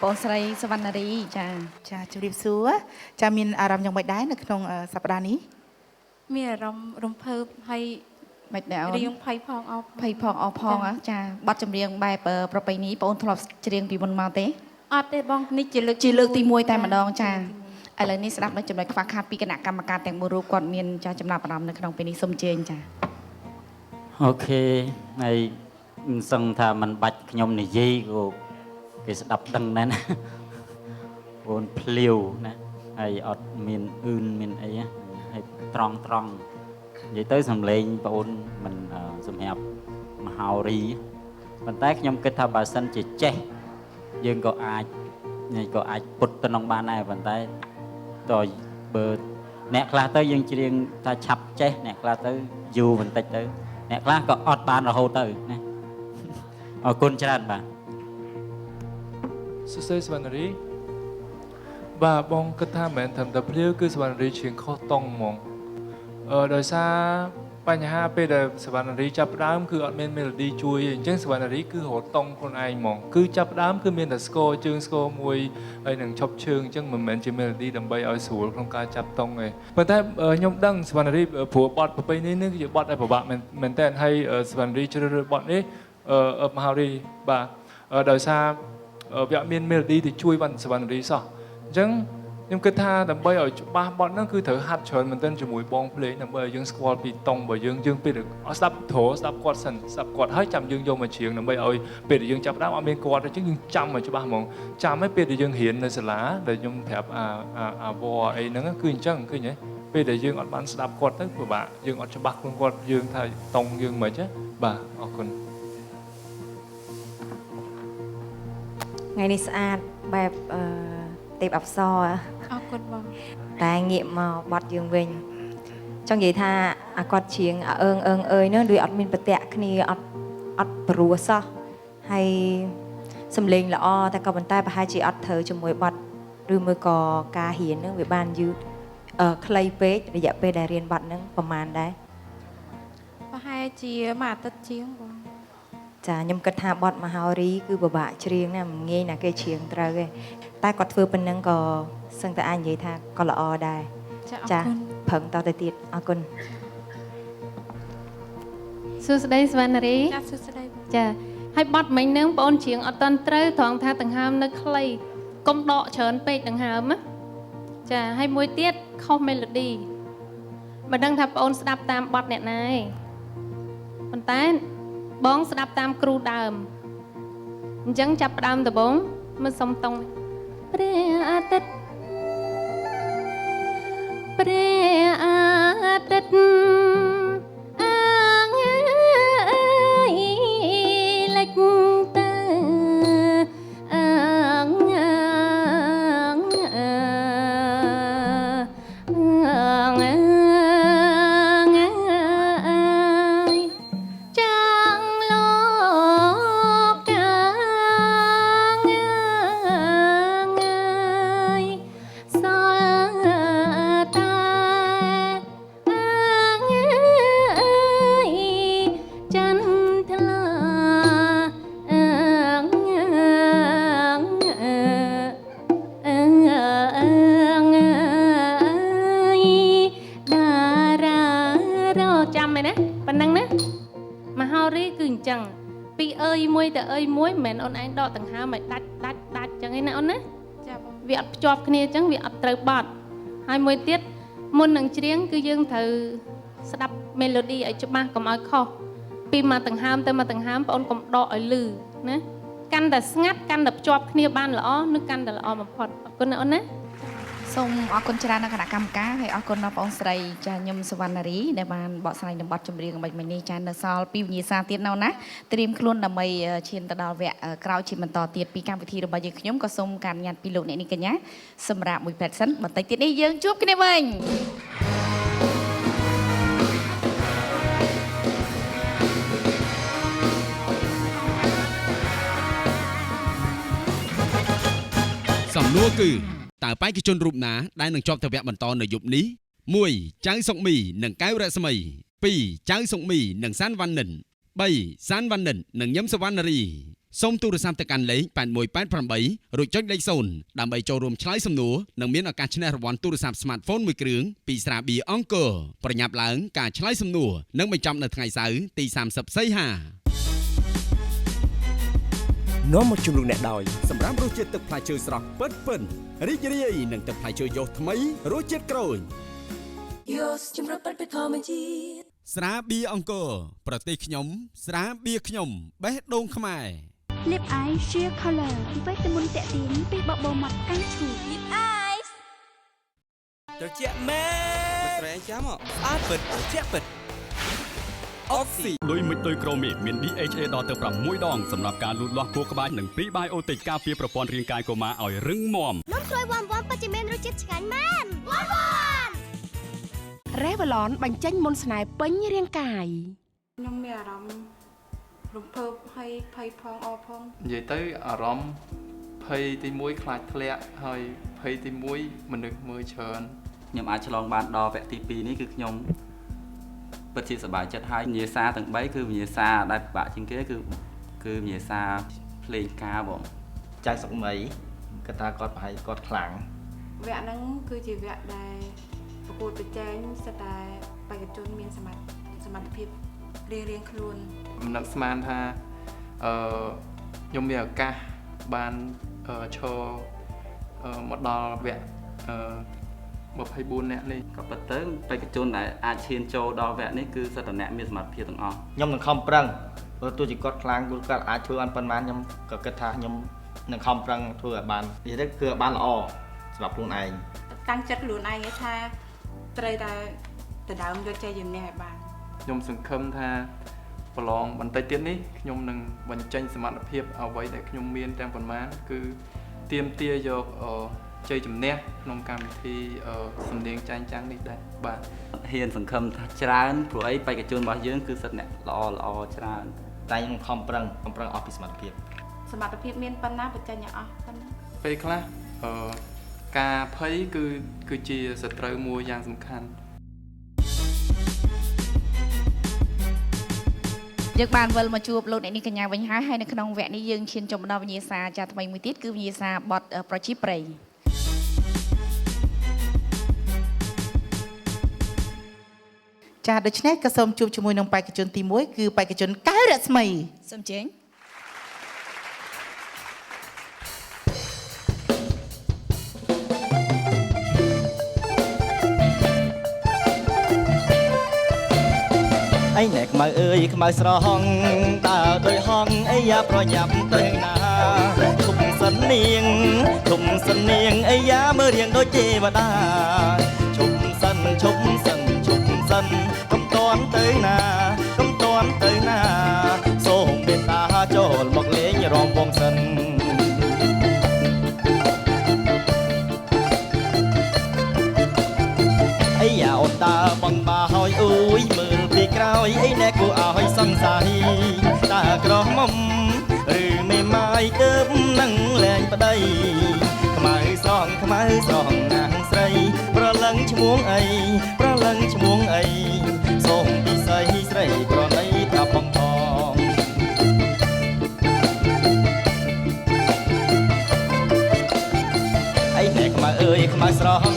បងស្រីសវណ្ណរីចាចាជម្រាបសួរចាមានអារម្មណ៍យ៉ាងម៉េចដែរនៅក្នុងសប្តាហ៍នេះមានអារម្មណ៍រំភើបហើយមិនដែររៀងភ័យផងអោភ័យផងអោផងចាប័ណ្ណចម្រៀងបែបប្រពៃណីបងធ្លាប់ច្រៀងពីមុនមកទេអត់ទេបងនេះជាលើកទី1តែម្ដងចាឥឡូវនេះស្ដាប់នៅចំណុចខ្វះខាតពីគណៈកម្មការទាំងមូលរូបគាត់មានចាចំណាប់អារម្មណ៍នៅក្នុងពេលនេះសូមជើញចាអូខេហើយមិនសឹងថាมันបាច់ខ្ញុំនិយាយក៏គេស្ដាប់ដឹងណាស់អូនភ្លាវណាហើយអត់មានអ៊ឺនមានអីហើយត្រង់និយាយទៅសំឡេងបងអូនមិនសម្រាប់មហោរីប៉ុន្តែខ្ញុំគិតថាបើសិនជាចេះយើងក៏អាចពុតទៅក្នុងបានដែរប៉ុន្តែតើបើអ្នកខ្លះទៅយើងច្រៀងថាឆាប់ចេះអ្នកខ្លះទៅយូរបន្តិចទៅអ្នកខ្លះក៏អត់បានរហូតទៅណាអរគុណច្រើនបាទសួស្តីសវណ្ណរីបាទបងគិតថាមិនត្រឹមតែភ្លាវគឺសវណ្ណរីច្រៀងខុសតង់ហ្មងដោយសារបញ្ហាពេលដែលសវណ្ណរីចាប់ផ្ដើមគឺអត់មានមេឡូឌីជួយទេអញ្ចឹងសវណ្ណរីគឺរត់តង់ខ្លួនឯងហ្មងគឺចាប់ផ្ដើមគឺមានតែស្គរជើងស្គរមួយហើយនឹងឈប់ជើងអញ្ចឹងមិនមែនជាមេឡូឌីដើម្បីឲ្យស្រួលក្នុងការចាប់តង់ទេប៉ុន្តែខ្ញុំដឹងសវណ្ណរីព្រោះបទប្រពៃណីនេះគឺជាបទដែលពិបាកមែនតើហើយសវណ្ណរីជ្រើសរើសបទនេះមហោរីបាទដោយសារ វាអត់មាន melody ទៅជួយបានសវណ្ណរីសោះអញ្ចឹងខ្ញុំគិតថាដើម្បីឲ្យច្បាស់បទហ្នឹងគឺត្រូវហាត់ច្រើនមែនទែនជាមួយបងភ្លេងដើម្បីឲ្យយើងស្គាល់ពីតង់របស់យើងពេលស្ដាប់ធរស្ដាប់គាត់សិនស្ដាប់គាត់ហើយចាំយើងយកមកច្រៀងដើម្បីឲ្យពេលដែលយើងចាប់ដើមអត់មានគាត់អញ្ចឹងយើងចាំឲ្យច្បាស់ហ្មងចាំឲ្យពេលដែលយើងរៀននៅសាលាដែលខ្ញុំប្រាប់អាវ៉អីហ្នឹងគឺអញ្ចឹងឃើញទេពេលដែលយើងអត់បានស្ដាប់គាត់ទៅពិបាកយើងអត់ច្បាស់ខ្លួនគាត់យើងថាតង់យើងមិនទេបាទអរគុណថ្ងៃនេះស្អាតបែបទេពអប្សរអរគុណបងតែងាកមកបត់យើងវិញចង់និយាយថាអាគាត់ច្រៀងអើងអើយនោះដូចអត់មានប្រតិគ្នាអត់ព្រោះសោះហើយសំឡេងល្អតែក៏ប៉ុន្តែប្រហែលជាអត់ត្រូវជាមួយបត់ឬមួយក៏ការរៀននឹងវាបានយឺតខ្លីពេករយៈពេលដែលរៀនបត់នឹងប្រហែលដែរប្រហែលជាមួយអាទិត្យជាងបងចាខ្ញុំគិតថាបទមហោរីគឺពិបាកច្រៀងណាមិនងាយណាគេច្រៀងត្រូវទេតែគាត់ធ្វើប៉ុណ្ណឹងក៏សឹងតែអាចនិយាយថាក៏ល្អដែរចាប្រឹងតទៅទៀតអរគុណសួស្តីសវណ្ណរី ចាសួស្តីចាហើយបទមិញហ្នឹងបងអូនច្រៀងអត់តន់ត្រូវត្រង់ថាដង្ហើមនៅខ្លីកុំដកច្រើនពេកដង្ហើមណាចាហើយមួយទៀតខុស melody មិនដឹងថាបងអូនស្ដាប់តាមបទអ្នកណាឯងប៉ុន្តែបងស្ដាប់តាមគ្រូដើមអញ្ចឹងចាប់ផ្ដើមដំបូងមិនសុំតង់ព្រះអាទិត្យព្រះអាទិត្យអាងអើយលិចទៅអាងពីអើយមួយទៅអើយមួយមិនមែនអូនឯងដកដង្ហើមឲ្យដាច់ចឹងឯណាអូនណាចាបងវាអត់ភ្ជាប់គ្នាចឹងវាអត់ត្រូវបត់ហើយមួយទៀតមុននឹងច្រៀងគឺយើងត្រូវស្ដាប់ melody ឲ្យច្បាស់កុំឲ្យខុសពីមកដង្ហើមទៅមកដង្ហើមបងអូនកុំដកឲ្យលឺណាកាន់តែស្ងាត់កាន់តែភ្ជាប់គ្នាបានល្អនឹងកាន់តែល្អបំផុតអរគុណណាអូនណាសូមអរគុណច្រើនដល់គណៈកម្មការហើយអរគុណដល់បងស្រីចាខ្ញុំសវណ្ណរីដែលបានបកស្រាយនៅបទចម្រៀងអំបញ្ញមិញនេះចានៅសល់2វិញ្ញាសាទៀតនៅណាត្រៀមខ្លួនដើម្បីឈានទៅដល់វគ្គក្រោយជាបន្តទៀតពីកម្មវិធីរបស់យើងខ្ញុំក៏សូមការអនុញ្ញាតពីលោកអ្នកនាងកញ្ញាសម្រាប់មួយផែនសិនបន្តិចទៀតនេះយើងជួបគ្នាវិញសំណួរគឺតើបេក្ខជនរូបណាដែលនឹងជាប់ទៅវគ្គបន្តនៅយប់នេះ 1. ចៅសុកមីនិងកែវរស្មី 2. ចៅសុកមីនិងសានវ៉ាន់និន 3. សានវ៉ាន់និននិងញឹមសវណ្ណរីសូមទូរស័ព្ទទៅកាន់លេខ8188រួចចុចលេខ0ដើម្បីចូលរួមឆ្លើយសំណួរនិងមានឱកាសឈ្នះរង្វាន់ទូរស័ព្ទ smartphone មួយគ្រឿងពីស្រាបៀរអង្គរប្រញាប់ឡើងការឆ្លើយសំណួរនឹងបញ្ចប់នៅថ្ងៃសៅរ៍ទី30សីហានាំមកជម្រុញអ្នកដោយសម្រាប់រសជាតិទឹកផ្លែឈើស្រស់ពិតរីករាយនឹងទឹកផ្លែឈើយោថ្មីរសជាតិក្រូចយោជំរុញពិតធម្មជាតិស្រាបៀរអង្គរប្រទេសខ្ញុំស្រាបៀរខ្ញុំបេះដូងខ្មែរ Lip Eye Sheer Color វីតាមីនតាក់ទាញពីបបោមាត់កាន់ឈ្ងុយ Lip Eye ត្រជាក់មែនមិនស្រែងចាំស្អាតពិតត្រជាក់ពិតអុកស៊ី ដោយមិនដោយក្រូមីមាន DHA ដល់ទៅ6ដងសម្រាប់ការលូតលាស់ខួរក្បាលនិង Prebiotic ការពារប្រព័ន្ធរាងកាយកុមារឲ្យរឹងមាំនំក្រួយវ៉ាន់វ៉ាន់ពិតជាមានរសជាតិឆ្ងាញ់មែនវ៉ាន់វ៉ាន់ Revlon បញ្ចេញមុនស្នេហ៍ពេញរាងកាយខ្ញុំមានអារម្មណ៍រំភើបហើយភ័យផងអរផងនិយាយទៅអារម្មណ៍ភ័យទី1ខ្លាចធ្លាក់ហើយភ័យទី1មនុស្សមើលច្រើនខ្ញុំអាចឆ្លងបានដល់វគ្គទី2នេះគឺខ្ញុំពិតជាសប្បាយចិត្តហើយវិញ្ញាសាទាំង3គឺវិញ្ញាសាដែលពិបាកជាងគេគឺវិញ្ញាសាភ្លេងការបងចៅសុកមីគាត់ថាគាត់ប្រហែលគាត់ខ្លាំងវគ្គហ្នឹងគឺជាវគ្គដែលប្រកួតប្រជែងសិតតែបេក្ខជនមានសមត្ថភាពរៀងខ្លួនមិននឹកស្មានថាខ្ញុំមានឱកាស បានឈរមកដល់វគ្គ24នាក់នេះ ក៏ប៉ុន្តែបេក្ខជនដែលអាចឈានចូលដល់វគ្គនេះគឺសិទ្ធិអ្នកមានសមត្ថភាពទាំងអស់ ខ្ញុំនឹងខំប្រឹងព្រោះទោះជាគាត់ខ្លាំងគាត់អាចធ្វើបានប៉ុន្មានខ្ញុំក៏គិតថាខ្ញុំនឹងខំប្រឹងធ្វើឲ្យបាននិយាយទៅគឺឲ្យបានល្អសម្រាប់ខ្លួនឯង តាំងចិត្តខ្លួនឯងថាត្រូវតែដណ្ដើមយកជ័យជំនះឲ្យបាន ខ្ញុំសង្ឃឹមថាប្រឡងបន្តិចទៀតនេះខ្ញុំនឹងបញ្ចេញសមត្ថភាពអ្វីដែលខ្ញុំមានទាំងប៉ុន្មានគឺទាមទារយកជ័យជំនះក្នុងកម្មវិធីសំនៀងចែងចាំងនេះដែរបាទ ហ៊ានសង្ឃឹមថាច្រើនព្រោះអីបេក្ខជនរបស់យើងគឺសិទ្ធិអ្នកល្អច្រើន តែខ្ញុំខំប្រឹងអស់ពីសមត្ថភាព សមត្ថភាពមានប៉ុណ្ណាបញ្ចេញឲ្យអស់ប៉ុណ្ណា ពេលខ្លះការភ័យគឺជាសត្រូវមួយយ៉ាងសំខាន់ យើងបានវិលមកជួបលោកអ្នកនាងកញ្ញាវិញហើយនៅក្នុងវគ្គនេះយើងឈានចូលមកដល់វិញ្ញាសាចាថ្មីមួយទៀតគឺវិញ្ញាសាបទប្រជាប្រិយ ចាដូច្នេះក៏សូមជួបជាមួយនឹងបេក្ខជនទី1គឺបេក្ខជនកែវរស្មី សូមជើញ អីណែខ្មៅអើយខ្មៅស្រហងតើដោយហងអីយ៉ាប្រញាប់ទៅណាឈប់សិននាងអីយ៉ាមើលរៀងដូចទេវតាឈប់សិនកុំតន់ទៅណាសូមមេត្តាចូលមកលេងរំវងសិនអីយ៉ាអូនតើបងបាហើយអើយមើលពីក្រោយអីណែគួរឲ្យសង្ស័យតើក្រមុំឬមេម៉ាយទើបនឹងលែងប្តីខ្មៅស្រងណាងស្រីប្រលឹងឈ្មោះអីសូមពិសីស្រីប្រណីប្រាប់បងផងអីណែខ្មៅអើយខ្មៅស្រង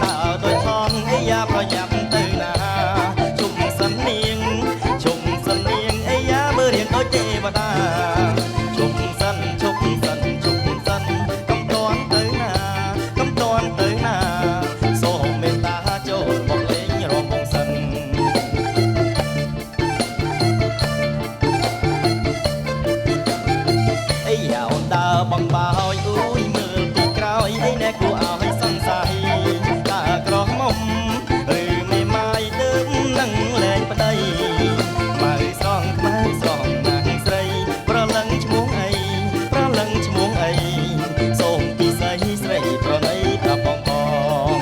តើដោយថងអីយ៉ាប្រញាប់ទៅណាជុំសិននាងអីយ៉ាមើលរៀងដូចទេវតាជុំសិនកុំតន់ទៅណាសូមមេត្តាចូលមកលេងរំវងសិនអីយ៉ាអូនដើរបងបាហើយអើយមើលពីក្រោយអីណែគួរឲ្យសង្ស័យតើក្រមុំឬមេម៉ាយទើបនឹងលែងប្តីខ្មៅស្រងណាស់ស្រីប្រលឹងឈ្មោះអីសូមពិសីស្រីប្រណីប្រាប់បងផង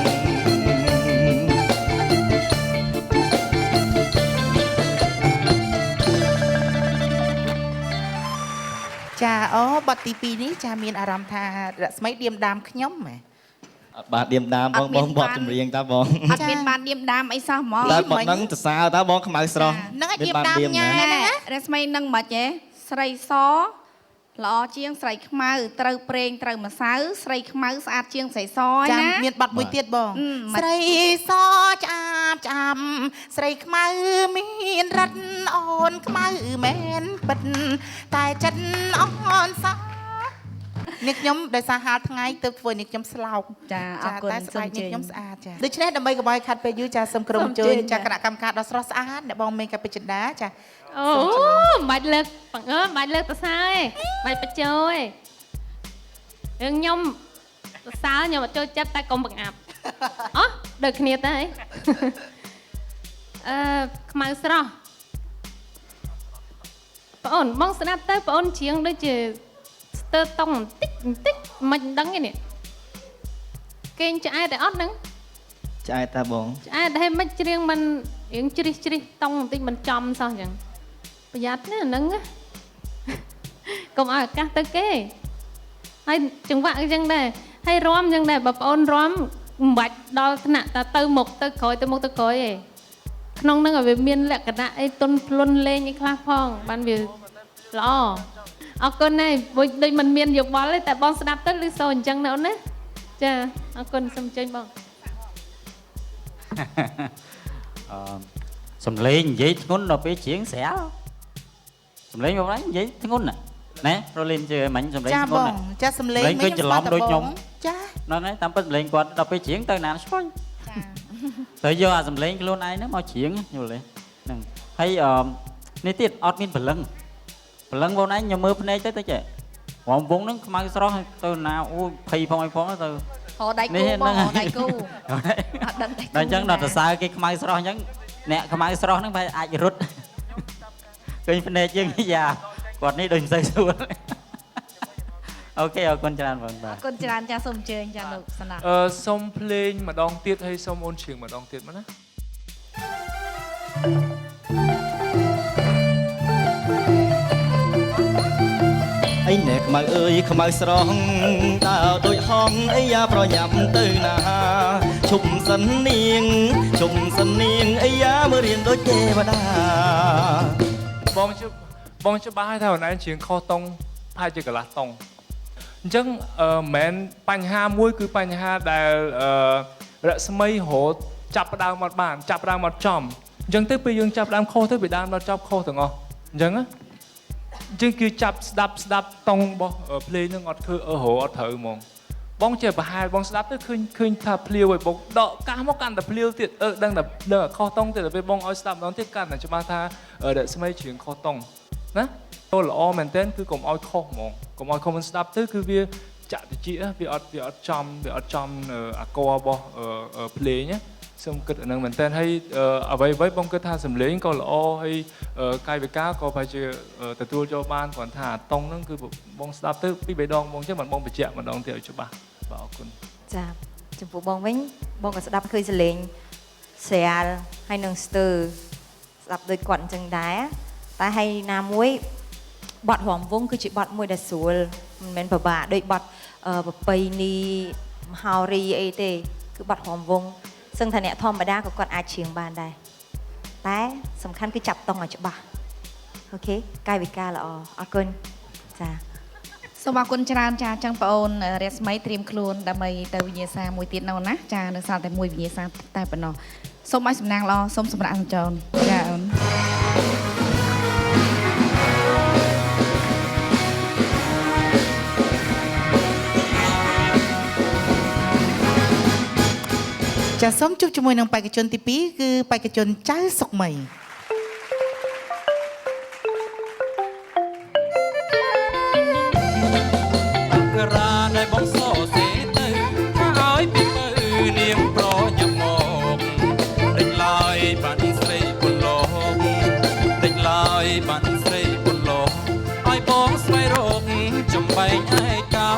ចាបទទី2នេះចាមានអារម្មណ៍ថារស្មីឌៀមដាមខ្ញុំហ៎ អត់បានឌៀមដាមបងបត់ចម្រៀងតាបង អត់មានបានឌៀមដាមអីសោះហ្មង តែមកនឹងសរសើរតាបងខ្មៅស្រស់ នឹងឌៀមដាមញ៉ារស្មីនឹងមិនហ៎ស្រីសល្អជាងស្រីខ្មៅត្រូវប្រេងត្រូវម្សៅស្រីខ្មៅស្អាតជាងស្រីសណា ចាំមានបទមួយទៀតបងស្រីសឆ្អាមស្រីខ្មៅមានរិទ្ធអូនខ្មៅមែនពិតតែចិត្តអូនសោះនេះខ្ញុំដោយសារហាលថ្ងៃទើបធ្វើនេះខ្ញុំស្លោក ចាអរគុណ តែស្បែកនេះខ្ញុំស្អាតចាដូច្នេះដើម្បីកុំឲ្យខាត់ពេលយូរចាសូមក្រុមអញ្ជើញចាគណៈកម្មការដ៏ស្រស់ស្អាតអ្នកបងមេកាពេជ្រចិន្តាចា អូមិនបាច់លើកបងអើមិនបាច់លើកតសើឯងបាច់បញ្ចោឯងរឿងខ្ញុំតសើខ្ញុំអត់ចូលចិត្តតែកុំបង្អាប់អូដូចគ្នាទៅឯងខ្មៅស្រស់បងអូនបងស្ដាប់ទៅបងអូនច្រៀងដូចជាស្ទើរតង់បន្តិចមិនដឹងទេនេះគេងឆ្អែតតែអត់ហ្នឹងឆ្អែតតាបង ឆ្អែតតែមិនច្រៀងមិនរៀងជ្រិះតង់បន្តិចមិនចំសោះអញ្ចឹងប្រយ័ត្នណាហ្នឹងកុំឲ្យឱកាសទៅគេហើយចង្វាក់អញ្ចឹងដែរហើយរំអញ្ចឹងដែរបើប្អូនរំមិនបាច់ដល់ថ្នាក់តែទៅមុខទៅក្រោយទេក្នុងហ្នឹងឲ្យវាមានលក្ខណៈអីទុនភ្លុនលេងអីខ្លះផងបានវាល្អអរគុណណាស់ដូចមិនមានយោបល់ទេតែបងស្ដាប់ទៅឮសូរអញ្ចឹងណាអូនណាចាអរគុណសូមអញ្ជើញបង សំលេងនិយាយធ្ងន់ដល់ពេលច្រៀងស្រាលសំលេងបងឯងនិយាយធ្ងន់ណា ណែរលីនជឿមិញសំឡេង ចា ស្ងួន បងចាសំឡេង គឺច្រឡំដូចខ្ញុំ ចា ហ្នឹងហើយតាមពិតសំឡេងគាត់ដល់ពេលច្រៀងទៅណាស្គាល់ទៅយកអាសំឡេងខ្លួនឯងហ្នឹងមកច្រៀងយល់ទេហ្នឹងហើយនេះទៀតអត់មានព្រលឹងបងឯងញ៉ាំមើលភ្នែកទៅចេះរំវងហ្នឹងខ្មៅស្រស់ទៅណាអូភ័យផងអីផងទៅ ហោដៃគូបងហោដៃគូអត់ដឹងដៃគូ ដល់អញ្ចឹងដល់សរសើរគេខ្មៅស្រស់អញ្ចឹងអ្នកខ្មៅស្រស់ហ្នឹងបែរអាចរត់ឃើញភ្នែកយើងយ៉ាគាត់នេះដូចមិនសូវស្រួលអូខេអរគុណច្រើនបងបាទ អរគុណច្រើនចាសូមអញ្ជើញចាលោកសណា សុំភ្លេងម្ដងទៀតហើយសុំអូនច្រៀងម្ដងទៀតមកណា អីណែខ្មៅអើយខ្មៅស្រស់ដើរដូចហងអីយ៉ាប្រញាប់ទៅណាឈប់សិននាងអីយ៉ាមើលរៀនដូចទេវតា បងច្បាស់ហើយថាអូនឯងច្រៀងខុសតុងប្រហែលជាកន្លះតុងអញ្ចឹងមិនបញ្ហាមួយគឺបញ្ហាដែលរស្មីរត់ចាប់ផ្ដើមមកបានចាប់ផ្ដើមមកចំអញ្ចឹងទៅពេលយើងចាប់ផ្ដើមខុសទៅពីដើមដល់ចប់ខុសទាំងអស់អញ្ចឹងណា ជាងគឺចាប់ស្ដាប់តង់របស់ភ្លេងនឹងអត់ឃើញអត់ត្រូវហ្មងបងជាប្រហែលបងស្ដាប់ទៅឃើញថាភ្លាវឲ្យបងដកកាសមកកាន់តែភ្លាវទៀតដឹងតែខុសតង់ទៀតតែពេលបងឲ្យស្ដាប់ម្ដងទៀតកាន់តែច្បាស់ថារស្មីច្រៀងខុសតង់ណាតោះល្អមែនទែនគឺកុំឲ្យខុសហ្មងកុំឲ្យខុសមិនស្ដាប់ទៅគឺវាចាក់តិចវាអត់ចំអាក័ររបស់ភ្លេងណា សូមគិតអានឹងមែនតើហើយអ្វីបងគិតថាសំឡេងក៏ល្អហើយកាយវិការក៏ប្រហែលជាទទួលយកបានគ្រាន់ថាអាតុងហ្នឹងគឺបងស្ដាប់ទៅពី3ដងបងចឹងមិនបងបញ្ជាក់ម្ដងទៀតឲ្យច្បាស់បាទអរគុណចាចំពោះបងវិញបងក៏ស្ដាប់ឃើញសំឡេងស្រាលហើយនឹងស្ទើរស្ដាប់ដូចគាត់អញ្ចឹងដែរតែហើយណាមួយបទរំវងគឺជាបទមួយដែលស្រួលមិនមែនពិបាកដូចបទប្រពៃណីមហោរីអីទេគឺបទរំវង សឹងថាអ្នកធម្មតាក៏គាត់អាចច្រៀងបានដែរតែសំខាន់គឺចាប់តង់ឲ្យច្បាស់អូខេកាយវិការល្អអរគុណចាសូមអរគុណច្រើនចាអញ្ចឹងបងអូនរស្មីត្រៀមខ្លួនដើម្បីទៅវិញ្ញាសាមួយទៀតនៅណាចានៅសាលតែមួយវិញ្ញាសាតែប៉ុណ្ណោះសូមឲ្យសំណាងល្អសូមសម្រាប់អញ្ជើញចាអូន ចាសូមជួបជាមួយនឹងបេក្ខជនទី 2 គឺបេក្ខជនចៅសុកមី រាដែលបងសរសេរទៅថាឲ្យពីពៅនាងប្រញាប់មកដេញឡើយបានស្រីពុនលោកដេញឡើយបានស្រីពុនលោកឲ្យបងស្វែងរកចំបែងឯកា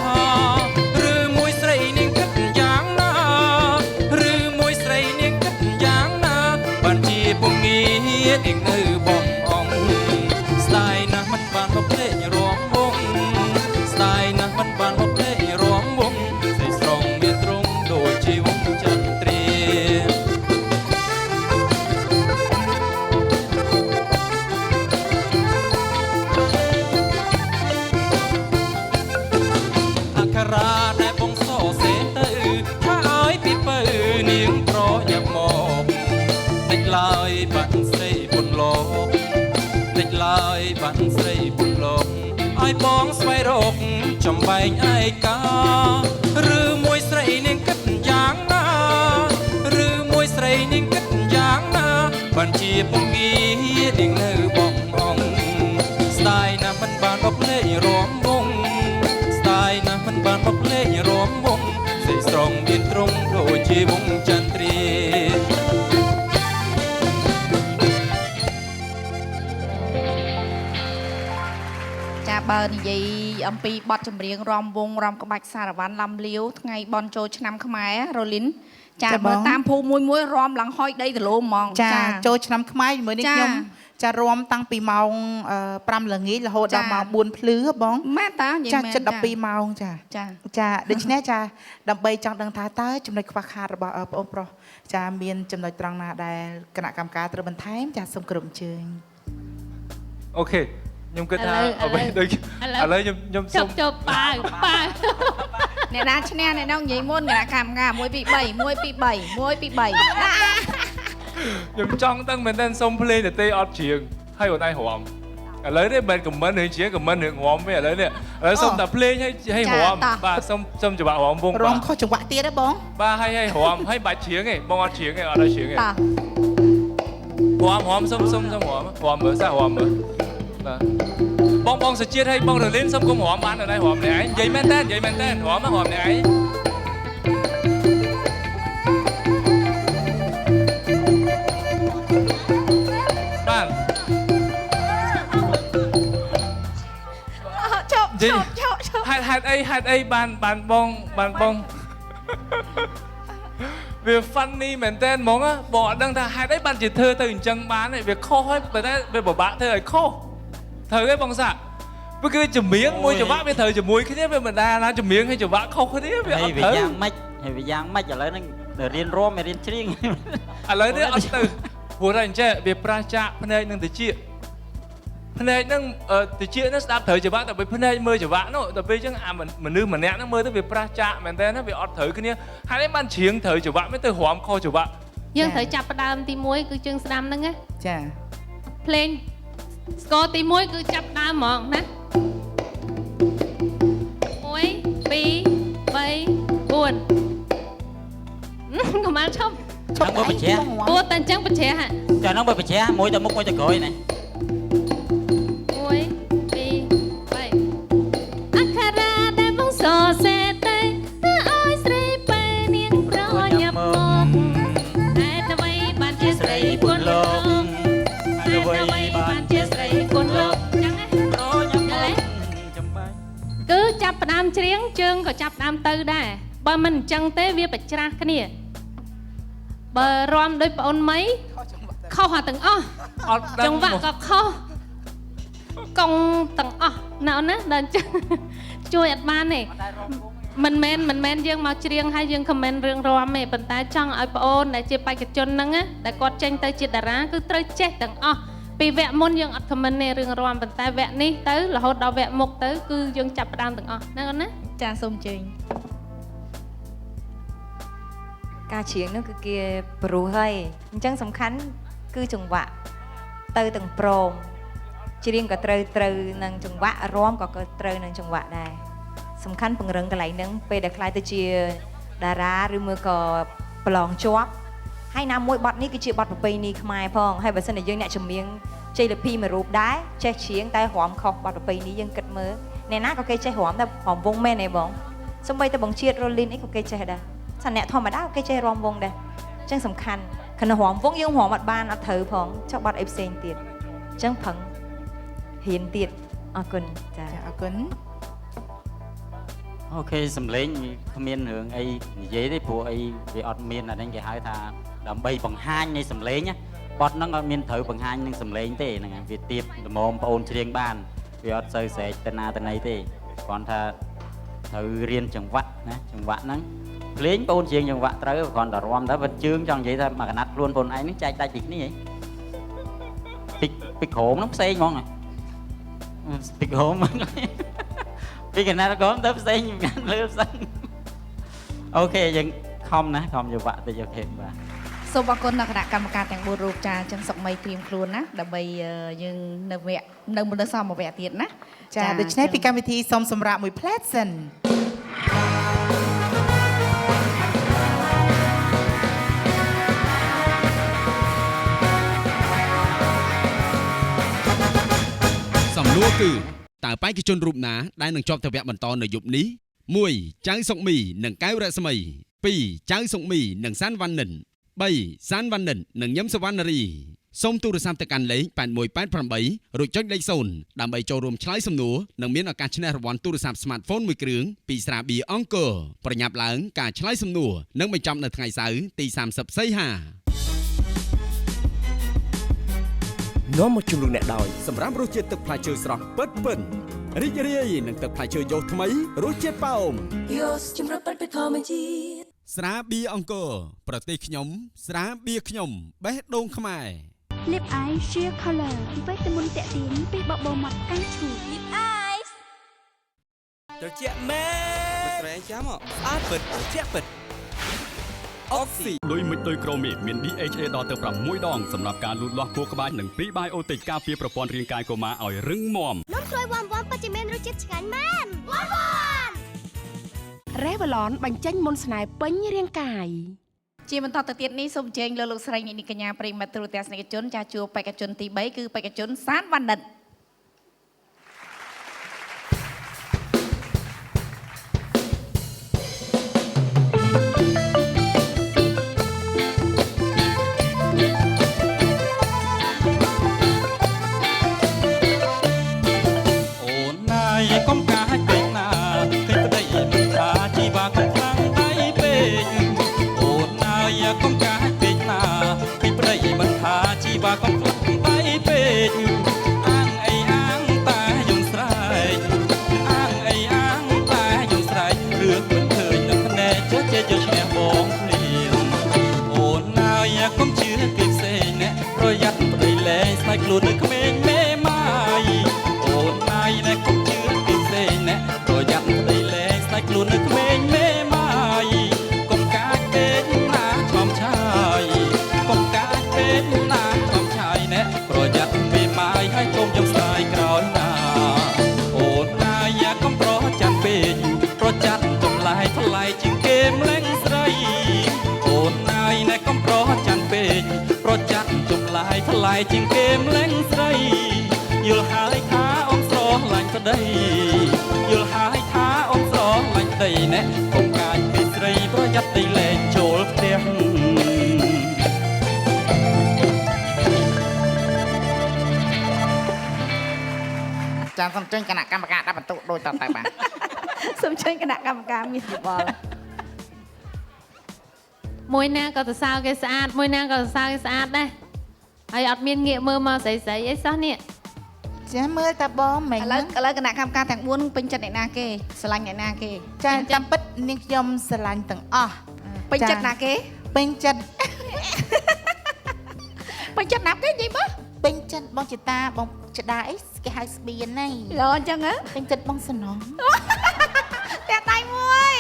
ឬមួយស្រីនាងគិតយ៉ាងណាឬមួយស្រីនាងគិតយ៉ាងណាបានជាពងងារនាងនៅបងអង្គស្ដាយណាស់មិនបានមកភ្លេចរំវង ស្ដាយណាស់មិនបានមកភ្លេចរំវងស្រីស្រងមានទ្រង់ដូចជាវងចន្ទ្រាអក្ខរាដែលបងសរសេរទៅថាឲ្យពីពៅនាងប្រញាប់មកដេញឡើយបានស្រីពុនលោកដេញឡើយបានស្រីពុនលោក ឲ្យបងស្វែងរកចំបែងឯកាឬមួយស្រីនាងគិតយ៉ាងណាឬមួយស្រីនាងគិតយ៉ាងណាបានជាពងងារនាងនៅបងអង្គស្ដាយណាស់មិនបានមកភ្លេចរំវងស្ដាយណាស់មិនបានមកភ្លេចរំវងស្រីស្រងមានទ្រង់ដូចជាវងចន្ទ្រា បើនិយាយអំពីបទចម្រៀងរំវងរំក្បាច់សារវ័នឡំលាវថ្ងៃបនចូលឆ្នាំខ្មែររលីនចាបើតាមភូមិមួយរំឡើងហុយដីដលោហ្មងចាចូលឆ្នាំខ្មែរជាមួយនេះខ្ញុំចារំតាំងពីម៉ោង 5 ល្ងាចរហូតដល់ម៉ោង 4 ភ្លឺបងមែនតានិយាយមែនចា7 ម៉ោងចាដូច្នេះចាដើម្បីចង់ដឹងថាតើចំណុចខ្វះខាតរបស់បងប្រុសចាមានចំណុចត្រង់ណាដែលគណៈកម្មការត្រូវបន្ថែមចាសូមគោរពអញ្ជើញអូខេ ខ្ញុំគិតថាអ្វីដូចឥឡូវខ្ញុំសុំជប់ប៉ាអ្នកណាឈ្នះអ្នកនោះនិយាយមុនគណៈកម្មការ 1 2 3 1 2 3 1 2 3 ខ្ញុំចង់ដឹងមែនតើសុំភ្លេងតែទេអត់ច្រៀងហើយអូនឯងរំ ឥឡូវនេះមិនខមមិនរឿងជាខមមិនរឿងរំវិញឥឡូវនេះឥឡូវសុំតែភ្លេងឲ្យរំបាទសុំច្បាក់រំវងរំខុសចង្វាក់ទៀតទេបងបាទឲ្យរំឲ្យបាច់ច្រៀងទេបងអត់ច្រៀងទេអត់ឲ្យច្រៀងទេរំសុំរំមើលរំមើលបាទបងសុជាតិឲ្យបងរលីនសុំគុំរំបាននៅđâyរំនេះឯងនិយាយមែនតើរំនេះឯងបាទហេតុអីបានបងវា funny មែនតើហ្មងបងអត់ដឹងថាហេតុអីបានជាធ្វើទៅអញ្ចឹងបានវាខុសហើយប៉ុន្តែវាពិបាកធ្វើឲ្យខុសត្រូវទេបងសាវាគឺចម្រៀងមួយចង្វាក់វាត្រូវជាមួយគ្នាវាមិនដែរណាចម្រៀងហើយចង្វាក់ខុសគ្នាវាអត់ត្រូវយ៉ាងម៉េចឥឡូវហ្នឹងរៀនរំរៀនច្រៀងឥឡូវនេះអត់ទៅព្រោះតែអញ្ចឹងវាប្រះចាកភ្នែកនឹងតិចភ្នែកហ្នឹងតិចហ្នឹងស្ដាប់ត្រូវចង្វាក់តែពេលភ្នែកមើលចង្វាក់នោះតែពេលអញ្ចឹងអាមនុស្សម្នាក់ហ្នឹងមើលទៅវាប្រះចាកមែនតើណាវាអត់ត្រូវគ្នាហើយនេះបានច្រៀងត្រូវចង្វាក់មិនទៅរំខុសចង្វាក់យើងត្រូវចាប់ផ្ដើមទី1គឺជើងស្ដាំហ្នឹងណាចាភ្លេងស្គរទី1គឺចាប់ផ្ដើមហ្មងណា1 2 3 4កុំមកឈប់បើបញ្ជាពួតតែអញ្ចឹងបញ្ជាហ่ะចាហ្នឹងបើបញ្ជាមួយទៅមុខមួយទៅក្រោយណាអក្ខរាដែលបងសរសេរទៅឲ្យស្រីបែនាងប្រញាប់មកតែអ្វីបានជាស្រីគុណលោកតែអ្វីបានជាស្រីគុណលោកចឹងណាប្រញាប់មកចំបាច់គឺចាប់ផ្ដើមច្រៀងជើងក៏ចាប់ផ្ដើមទៅដែរបើមិនអញ្ចឹងទេវាប្រច្រាស់គ្នាបើរំដោយប្អូនមីខុសទាំងអស់ចង្វាក់ក៏ខុសកងទាំងអស់ណាអូនណាដល់អញ្ចឹងជួយអត់បានទេមិនមែនយើងមកច្រៀងហើយយើងខមមិនរឿងរំទេប៉ុន្តែចង់ឲ្យប្អូនដែលជាបេក្ខជនហ្នឹងដែលគាត់ចេញទៅជាតារាគឺត្រូវចេះទាំងអស់ពីវគ្គមុនយើងអត់ខមមិនទេរឿងរំប៉ុន្តែវគ្គនេះទៅរហូតដល់វគ្គមុខទៅគឺយើងចាប់ផ្ដើមទាំងអស់ណាអូនណាចាសូមជើញការច្រៀងនោះគឺគេព្រោះហើយអញ្ចឹងសំខាន់គឺចង្វាក់ទៅទាំងព្រមច្រៀងក៏ត្រូវនឹងចង្វាក់រាំក៏ត្រូវនឹងចង្វាក់ដែរសំខាន់ពង្រឹងកន្លែងហ្នឹងពេលដែលខ្លាយទៅជាតារាឬមួយក៏ប្រឡងជាប់ហើយណាមួយបទនេះគឺជាបទប្រពៃណីខ្មែរផងហើយបើសិនជាយើងអ្នកចម្រៀងជ័យលភីមួយរូបដែរចេះច្រៀងតែរាំខុសបទប្រពៃណីយើងគិតមើលអ្នកណាក៏គេចេះរាំតែរាំវងមែនទេបងសូម្បីតែបងជាតិរ៉ូលីនអីក៏គេចេះដែរសាអ្នកធម្មតាគេចេះរាំវងដែរអញ្ចឹងសំខាន់គណៈរាំវងយើងរាំអត់បានអត់ត្រូវផងចុះបទអីផ្សេងទៀតអញ្ចឹងប្រឹងហ៊ានទៀតអរគុណចាអរគុណអូខេសំឡេងគ្មានរឿងអីនិយាយទេព្រោះអីវាអត់មានអានេះគេហៅថាដើម្បីបង្ហាញនៃសំឡេងបទហ្នឹងអត់មានត្រូវបង្ហាញនឹងសំឡេងទេហ្នឹងវាទៀបល្មមបងអូនច្រៀងបានវាអត់សូវស្រែកទៅណាទៅណីទេគ្រាន់ថាត្រូវរៀនចង្វាក់ណាចង្វាក់ហ្នឹងភ្លេងបងច្រៀងចង្វាក់ត្រូវគ្រាន់តែរាំទៅជើងចង់និយាយថាមកកណាត់ខ្លួនបងឯងនេះចែកដាច់ពីគ្នាពីក្រោមហ្នឹងផ្សេងហ្មងពីក្រោមពីកណាត់ក្រោមទៅផ្សេងលើផ្សេងអូខេយើងខំណាខំចង្វាក់តិចអូខេបាទសូមអរគុណដល់គណៈកម្មការទាំង4រូបចាអញ្ចឹងសុកមីត្រៀមខ្លួនណាដើម្បីយើងនៅវគ្គនៅមុនសមវគ្គទៀតណាចាដូច្នេះពីកម្មវិធីសូមសម្រាប់មួយផ្លែតសិនសំណួរគឺតើបេក្ខជនរូបណាដែលនឹងជាប់ទៅវគ្គបន្តនៅយប់នេះ1ចៅសុកមីនិងកែវរស្មី2ចៅសុកមីនិងសាន់វ៉ាន់និន3សាន់វ៉ាន់និននិងញឹមសវណ្ណារីសូមទូរស័ព្ទទៅកាន់លេខ8188រួចចុចលេខ0ដើម្បីចូលរួមឆ្លើយសំណួរនិងមានឱកាសឈ្នះរង្វាន់ទូរស័ព្ទ Smartphone មួយគ្រឿងពីស្រាបៀរអង្គរប្រញាប់ឡើងការឆ្លើយសំណួរនឹងបញ្ចប់នៅថ្ងៃសៅរ៍ទី30សីហានាំមកជម្រុញអ្នកដោយសម្រាប់រសជាតិទឹកផ្លែឈើស្រស់ពិតរីករាយនឹងទឹកផ្លែឈើយោថ្មីរសជាតិប៉ោមយោជំរឿនពិតធម្មជាតិស្រាបៀរអង្គរប្រទេសខ្ញុំស្រាបៀរខ្ញុំបេះដូងខ្មែរលៀប Ice Sheer Color វីតាមីនតាក់ទាញពីបបោម៉ាត់កាន់ឈូលៀប Ice ត្រជាក់មែនស្រីចាំស្អាតពិតត្រជាក់ពិត Oxy ដោយមិនដោយក្រូមីមាន DHA ដល់ទៅ6ដងសម្រាប់ការលូតលាស់ខួរក្បាលនិង Prebiotic ការពារប្រព័ន្ធរាងកាយកុមារឲ្យរឹងមាំនំស្រួយវ៉ាំវ៉ាំពិតជាមានរសជាតិឆ្ងាញ់មែនវ៉ាន់វ៉ាន់ Revlon បញ្ចេញមុនស្នេហ៍ពេញរាងកាយ ជាបន្តទៅទៀតនេះសូមអញ្ជើញលោកស្រីអ្នកនាងកញ្ញាប្រិយមិត្តទូរទស្សនិកជនចាជួបបេក្ខជនទី3គឺបេក្ខជនសានវណ្ណិត កុំកាចពេកណាឃើញប្តីមិនថាជីវ៉ាកំខ្លាំងដៃពេកអូនអើយកុំកាចពេកណាឃើញប្តីមិនថាជីវ៉ាកំខ្លាំងដៃពេកអាងអីអាងតែយំស្រែកអាងអីអាងតែយំស្រែករឿងមិនឃើញនៅភ្នែកចុះជាយកឈ្នះបងភ្លាមអូនអើយកុំជឿគេផ្សេងអ្នកប្រយ័ត្នប្តីលែងស្ដាយខ្លួននៅក្មេងមេម៉ាយអូនអើយអ្នកកុំជឿប្រយ័ត្នប្តីលែងស្ដាយខ្លួននៅក្មេងមេម៉ាយកុំកាចពេកណាឆ្លំឆាយកុំកាចពេកណាឆ្លំឆាយអ្នកប្រយ័ត្នមេម៉ាយហើយកុំយកស្ដាយក្រោយណាអូនណាយកុំប្រច័ណ្ឌពេកប្រច័ណ្ឌចម្លែកថ្លៃជាងគេម្លេងស្រីអូនណាយណែកុំប្រច័ណ្ឌពេកប្រច័ណ្ឌចម្លែកថ្លៃជាងគេម្លេងស្រីយល់ហើយថាអូនស្រឡាញ់ប្តីយល់ហើយថាអូនស្រឡាញ់ដីណែកុំកាចពីស្រីប្រយ័ត្នដីលែងចូលផ្ទះចាសូមចេញគណៈកម្មការដាក់បន្ទុកដូចតទៅបាទ សូមចេញគណៈកម្មការមានយោបល់ មួយណាក៏សរសើរគេស្អាតមួយណាក៏សរសើរគេស្អាតដែរហើយអត់មានងាកមើលមកស្រីអីសោះនេះ ចាមើលតាបងមិញ ឥឡូវគណៈកម្មការទាំង4ពេញចិត្តអ្នកណាគេស្រឡាញ់អ្នកណាគេ ចាចាំពិតនាងខ្ញុំស្រឡាញ់ទាំងអស់ ពេញចិត្តណាគេពេញចិត្ត ពេញចិត្តណាគេនិយាយមើល ពេញចិត្តបងចតាបងចដាអីគេហៅស្បៀនណៃ ឡអញ្ចឹងហ៎ ពេញចិត្តបងសំណង តែដៃមួយ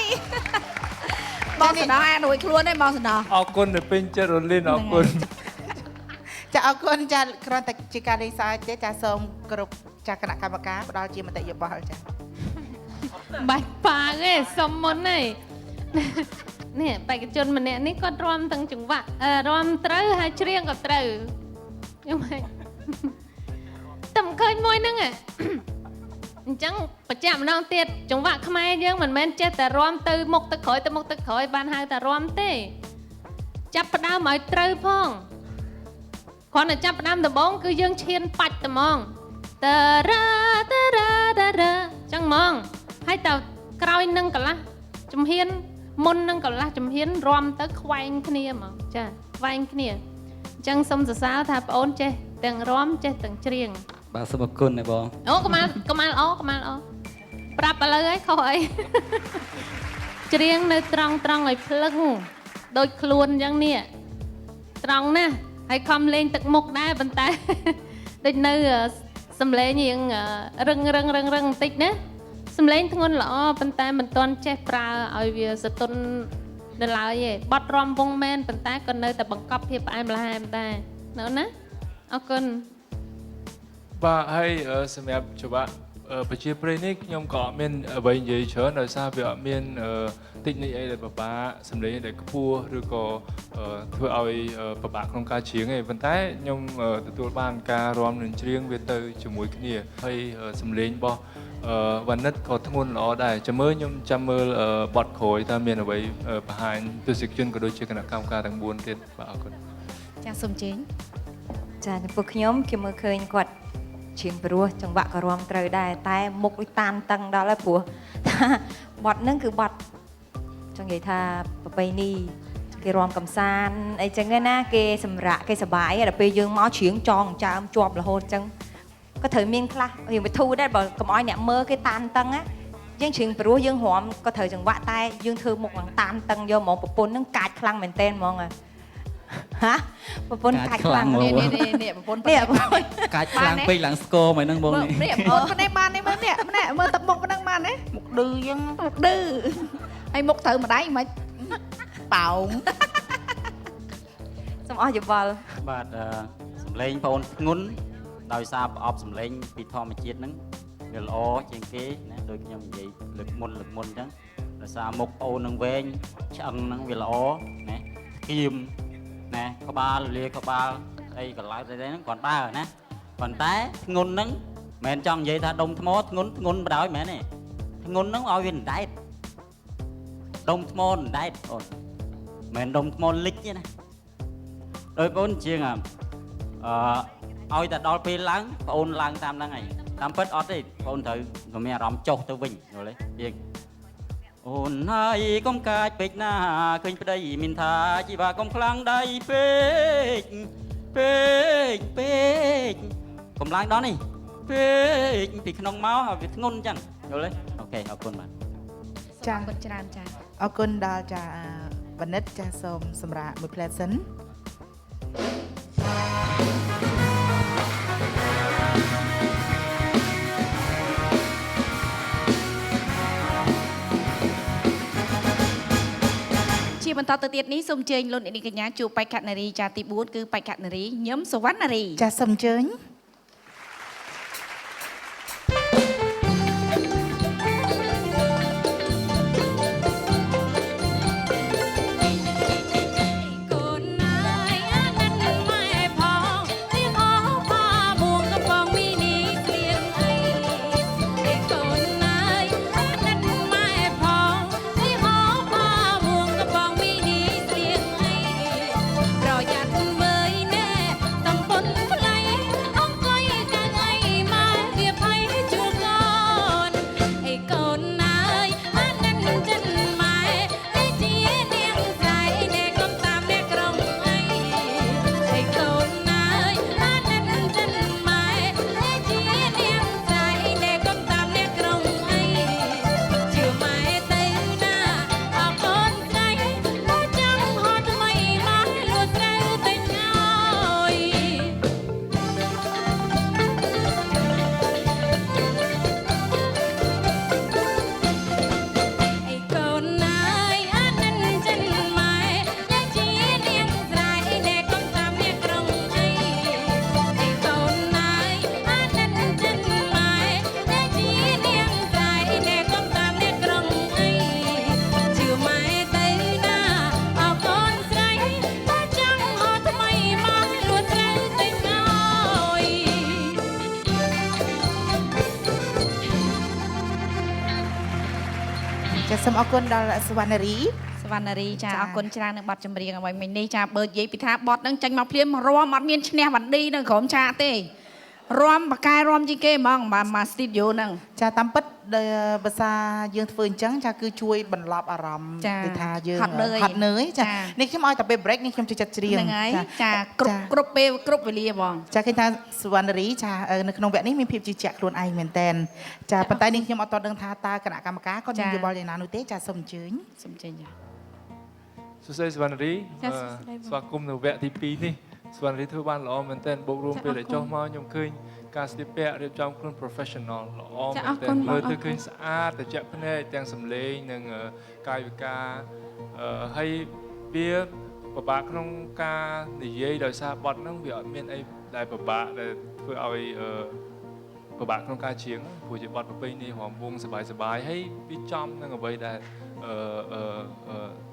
បងសំណងអានរួយខ្លួនទេបងសំណង អរគុណដែលពេញចិត្តរលីនអរគុណ ចាអរគុណចាគ្រាន់តែជាការលេងសើចទេចាសូមគ្រប់ចាគណៈកម្មការផ្ដល់ជាមតិយោបល់ចា បាច់ប៉ាទេសុំមុនទេនេះបេក្ខជនម្នាក់នេះគាត់រាំទាំងចង្វាក់រាំត្រូវហើយច្រៀងក៏ត្រូវយ៉ាងម៉េចតែមិនឃើញមួយហ្នឹងអញ្ចឹងបញ្ជាក់ម្ដងទៀតចង្វាក់ខ្មែរយើងមិនមែនចេះតែរាំទៅមុខទៅក្រោយទៅមុខទៅក្រោយបានហៅតែរាំទេចាប់ផ្ដើមឲ្យត្រូវផងគ្រាន់តែចាប់ផ្ដើមដំបូងគឺយើងឈានបាច់តែហ្មងតារ៉ាតារ៉ាតារ៉ាចឹងហ្មងហើយតើក្រោយនឹងកន្លះជំហានមុននឹងកន្លះជំហានរាំទៅខ្វែងគ្នាហ្មងចាខ្វែងគ្នាអញ្ចឹងសូមសរសើរថាប្អូនចេះទាំងរាំចេះទាំងច្រៀង បាទសូមអរគុណណាបង អូកុមាលអប្រាប់ឥឡូវឲ្យខុសអីច្រៀងនៅត្រង់ឲ្យភ្លឹងដូចខ្លួនអញ្ចឹងនេះត្រង់ណាស់ហើយខំលេងទឹកមុខដែរប៉ុន្តែដូចនៅសំឡេងរៀងរឹងបន្តិចណាសំឡេងធ្ងន់ល្អប៉ុន្តែមិនទាន់ចេះប្រើឲ្យវាសតុននៅឡើយទេបត់រំវងមែនប៉ុន្តែក៏នៅតែបង្កប់ភាពផ្អែមល្ហែមដែរណាអរគុណ បាទហើយសម្រាប់ច្បាប់ប្រជាប្រិយនេះខ្ញុំក៏អត់មានអ្វីនិយាយច្រើនដោយសារវាអត់មានតិចនិចអីដែលពិបាកសម្លេងដែលខ្ពស់ឬក៏ធ្វើឲ្យពិបាកក្នុងការច្រៀងទេប៉ុន្តែខ្ញុំទទួលបានការរាំនិងច្រៀងវាទៅជាមួយគ្នាហើយសម្លេងរបស់វណ្ណិតក៏ធ្ងន់ល្អដែរចាំមើលខ្ញុំចាំមើលបទក្រោយតើមានអ្វីបង្ហាញទស្សនិកជនក៏ដូចជាគណៈកម្មការទាំង4ទៀតបាទអរគុណ ចាសូមជេង ចាចំពោះខ្ញុំគេមើលឃើញគាត់ច្រៀងព្រោះចង្វាក់ក៏រាំត្រូវដែរតែមុខដូចតានតឹងដល់ហើយព្រោះថាបទហ្នឹងគឺបទចង់និយាយថាប្រពៃណីគេរាំកំសាន្តអីចឹងណាគេសម្រាកគេសប្បាយដល់ពេលយើងមកច្រៀងចងចាមជាប់រហូតចឹងក៏ត្រូវមានខ្លះរៀងវិធូដែរបើកុំឲ្យអ្នកមើលគេតានតឹងណាយើងច្រៀងព្រោះយើងរាំក៏ត្រូវចង្វាក់តែយើងធ្វើមុខឡើងតានតឹងយកហ្មងប្រពន្ធហ្នឹងកាចខ្លាំងមែនតើហ្មងហាប្រពន្ធកាចខ្លាំងនេះប្រពន្ធកាចខ្លាំងពេកឡើងស្គមហ្នឹងបងនេះ ប្រពន្ធនេះបាននេះមើលនេះមើលទឹកមុខប៉ុណ្ណឹងបានទេមុខឌឺអញ្ចឹងមុខឌឺហើយមុខត្រូវម្ដាយមិនប៉ោង សូមអរយោបល់ បាទសំឡេងបងអូនធ្ងន់ដោយសារប្រអប់សំឡេងពីធម្មជាតិហ្នឹងវាល្អជាងគេណាដូចខ្ញុំនិយាយលើកមុនអញ្ចឹងដោយសារមុខបងអូននឹងវែងឆ្អឹងហ្នឹងវាល្អណាគៀមណាក្បាលលាក្បាលអីកន្លែងស្អីហ្នឹងគាត់ដើរណាប៉ុន្តែធ្ងន់ហ្នឹងមិនចង់និយាយថាដុំថ្មធ្ងន់បដ ாய் មែនទេធ្ងន់ហ្នឹងឲ្យវាអណ្ដែតដុំថ្មអណ្ដែតអូនមិនដុំថ្មលិចទេណាដោយបងអូនជាងឲ្យតែដល់ពេលឡើងបងអូនឡើងតាមហ្នឹងហើយតាមពិតអត់ទេបងអូនត្រូវមានអារម្មណ៍ចុះទៅវិញយល់ទេជាងអូនហើយកុំកាចពេកណាឃើញប្តីមានថាជីវ៉ាកុំខ្លាំងដៃពេកកុំឡើងដល់នេះពេកពីក្នុងមកឲ្យវាធ្ងន់អញ្ចឹងយល់ទេអូខេអរគុណបាទ ចាអរគុណច្រើនចា អរគុណដល់ចាបណ្ឌិតចាសូមសម្រាប់មួយផ្លែសិន ជាបន្តទៅទៀតនេះសូមអញ្ជើញលោកអ្នកនាងកញ្ញាជួបបេក្ខនារីចាទី 4 គឺបេក្ខនារីញឹមសុវណ្ណារី ចាសូមអញ្ជើញ សូមអរគុណដល់សវណ្ណារី សវណ្ណារីចាអរគុណច្រើននឹងបទចម្រៀងអ្វីមិញនេះចាបើនិយាយពីថាបទហ្នឹងចាញ់មកភ្លាមរាំអត់មានឈ្នះវ៉ាន់ឌីនៅក្រុមឆាកទេរាំបកែរាំជាងគេហ្មងមកស្ទីឌីយោហ្នឹងចាតាមពិតភាសាយើងធ្វើអញ្ចឹងចាគឺជួយបន្លប់អារម្មណ៍ទៅថាយើងហត់នឿយចានេះខ្ញុំឲ្យតែពេល break នេះខ្ញុំជួយចាត់ច្រៀងហ្នឹងហើយចាគ្រប់ពេលគ្រប់វេលាហ្មងចាឃើញថាសវណ្ណារីចានៅក្នុងវគ្គនេះមានភាពជឿជាក់ខ្លួនឯងមែនតើចាប៉ុន្តែនេះខ្ញុំអត់ទាន់ដឹងថាតើគណៈកម្មការគាត់មានយោបល់យ៉ាងណានោះទេចាសូមអញ្ជើញចា សួស្តីសវណ្ណារីស្វាគមន៍នៅវគ្គទី 2 នេះសវណ្ណារីធ្វើបានល្អមែនទែនបូករួមពេលដែលចុះមកខ្ញុំឃើញការស្លៀកពាក់រៀបចំខ្លួន professional ល្អមែនទែនមើលទៅឃើញស្អាតត្រជាក់ភ្នែកទាំងសម្លេងនិងកាយវិការហើយវាពិបាកក្នុងការនិយាយដោយសារបទហ្នឹងវាអត់មានអីដែលពិបាកដែលធ្វើឲ្យពិបាកក្នុងការច្រៀងព្រោះជាបទប្រពៃណីរំវង់សប្បាយៗហើយវាចំនឹងអ្វីដែល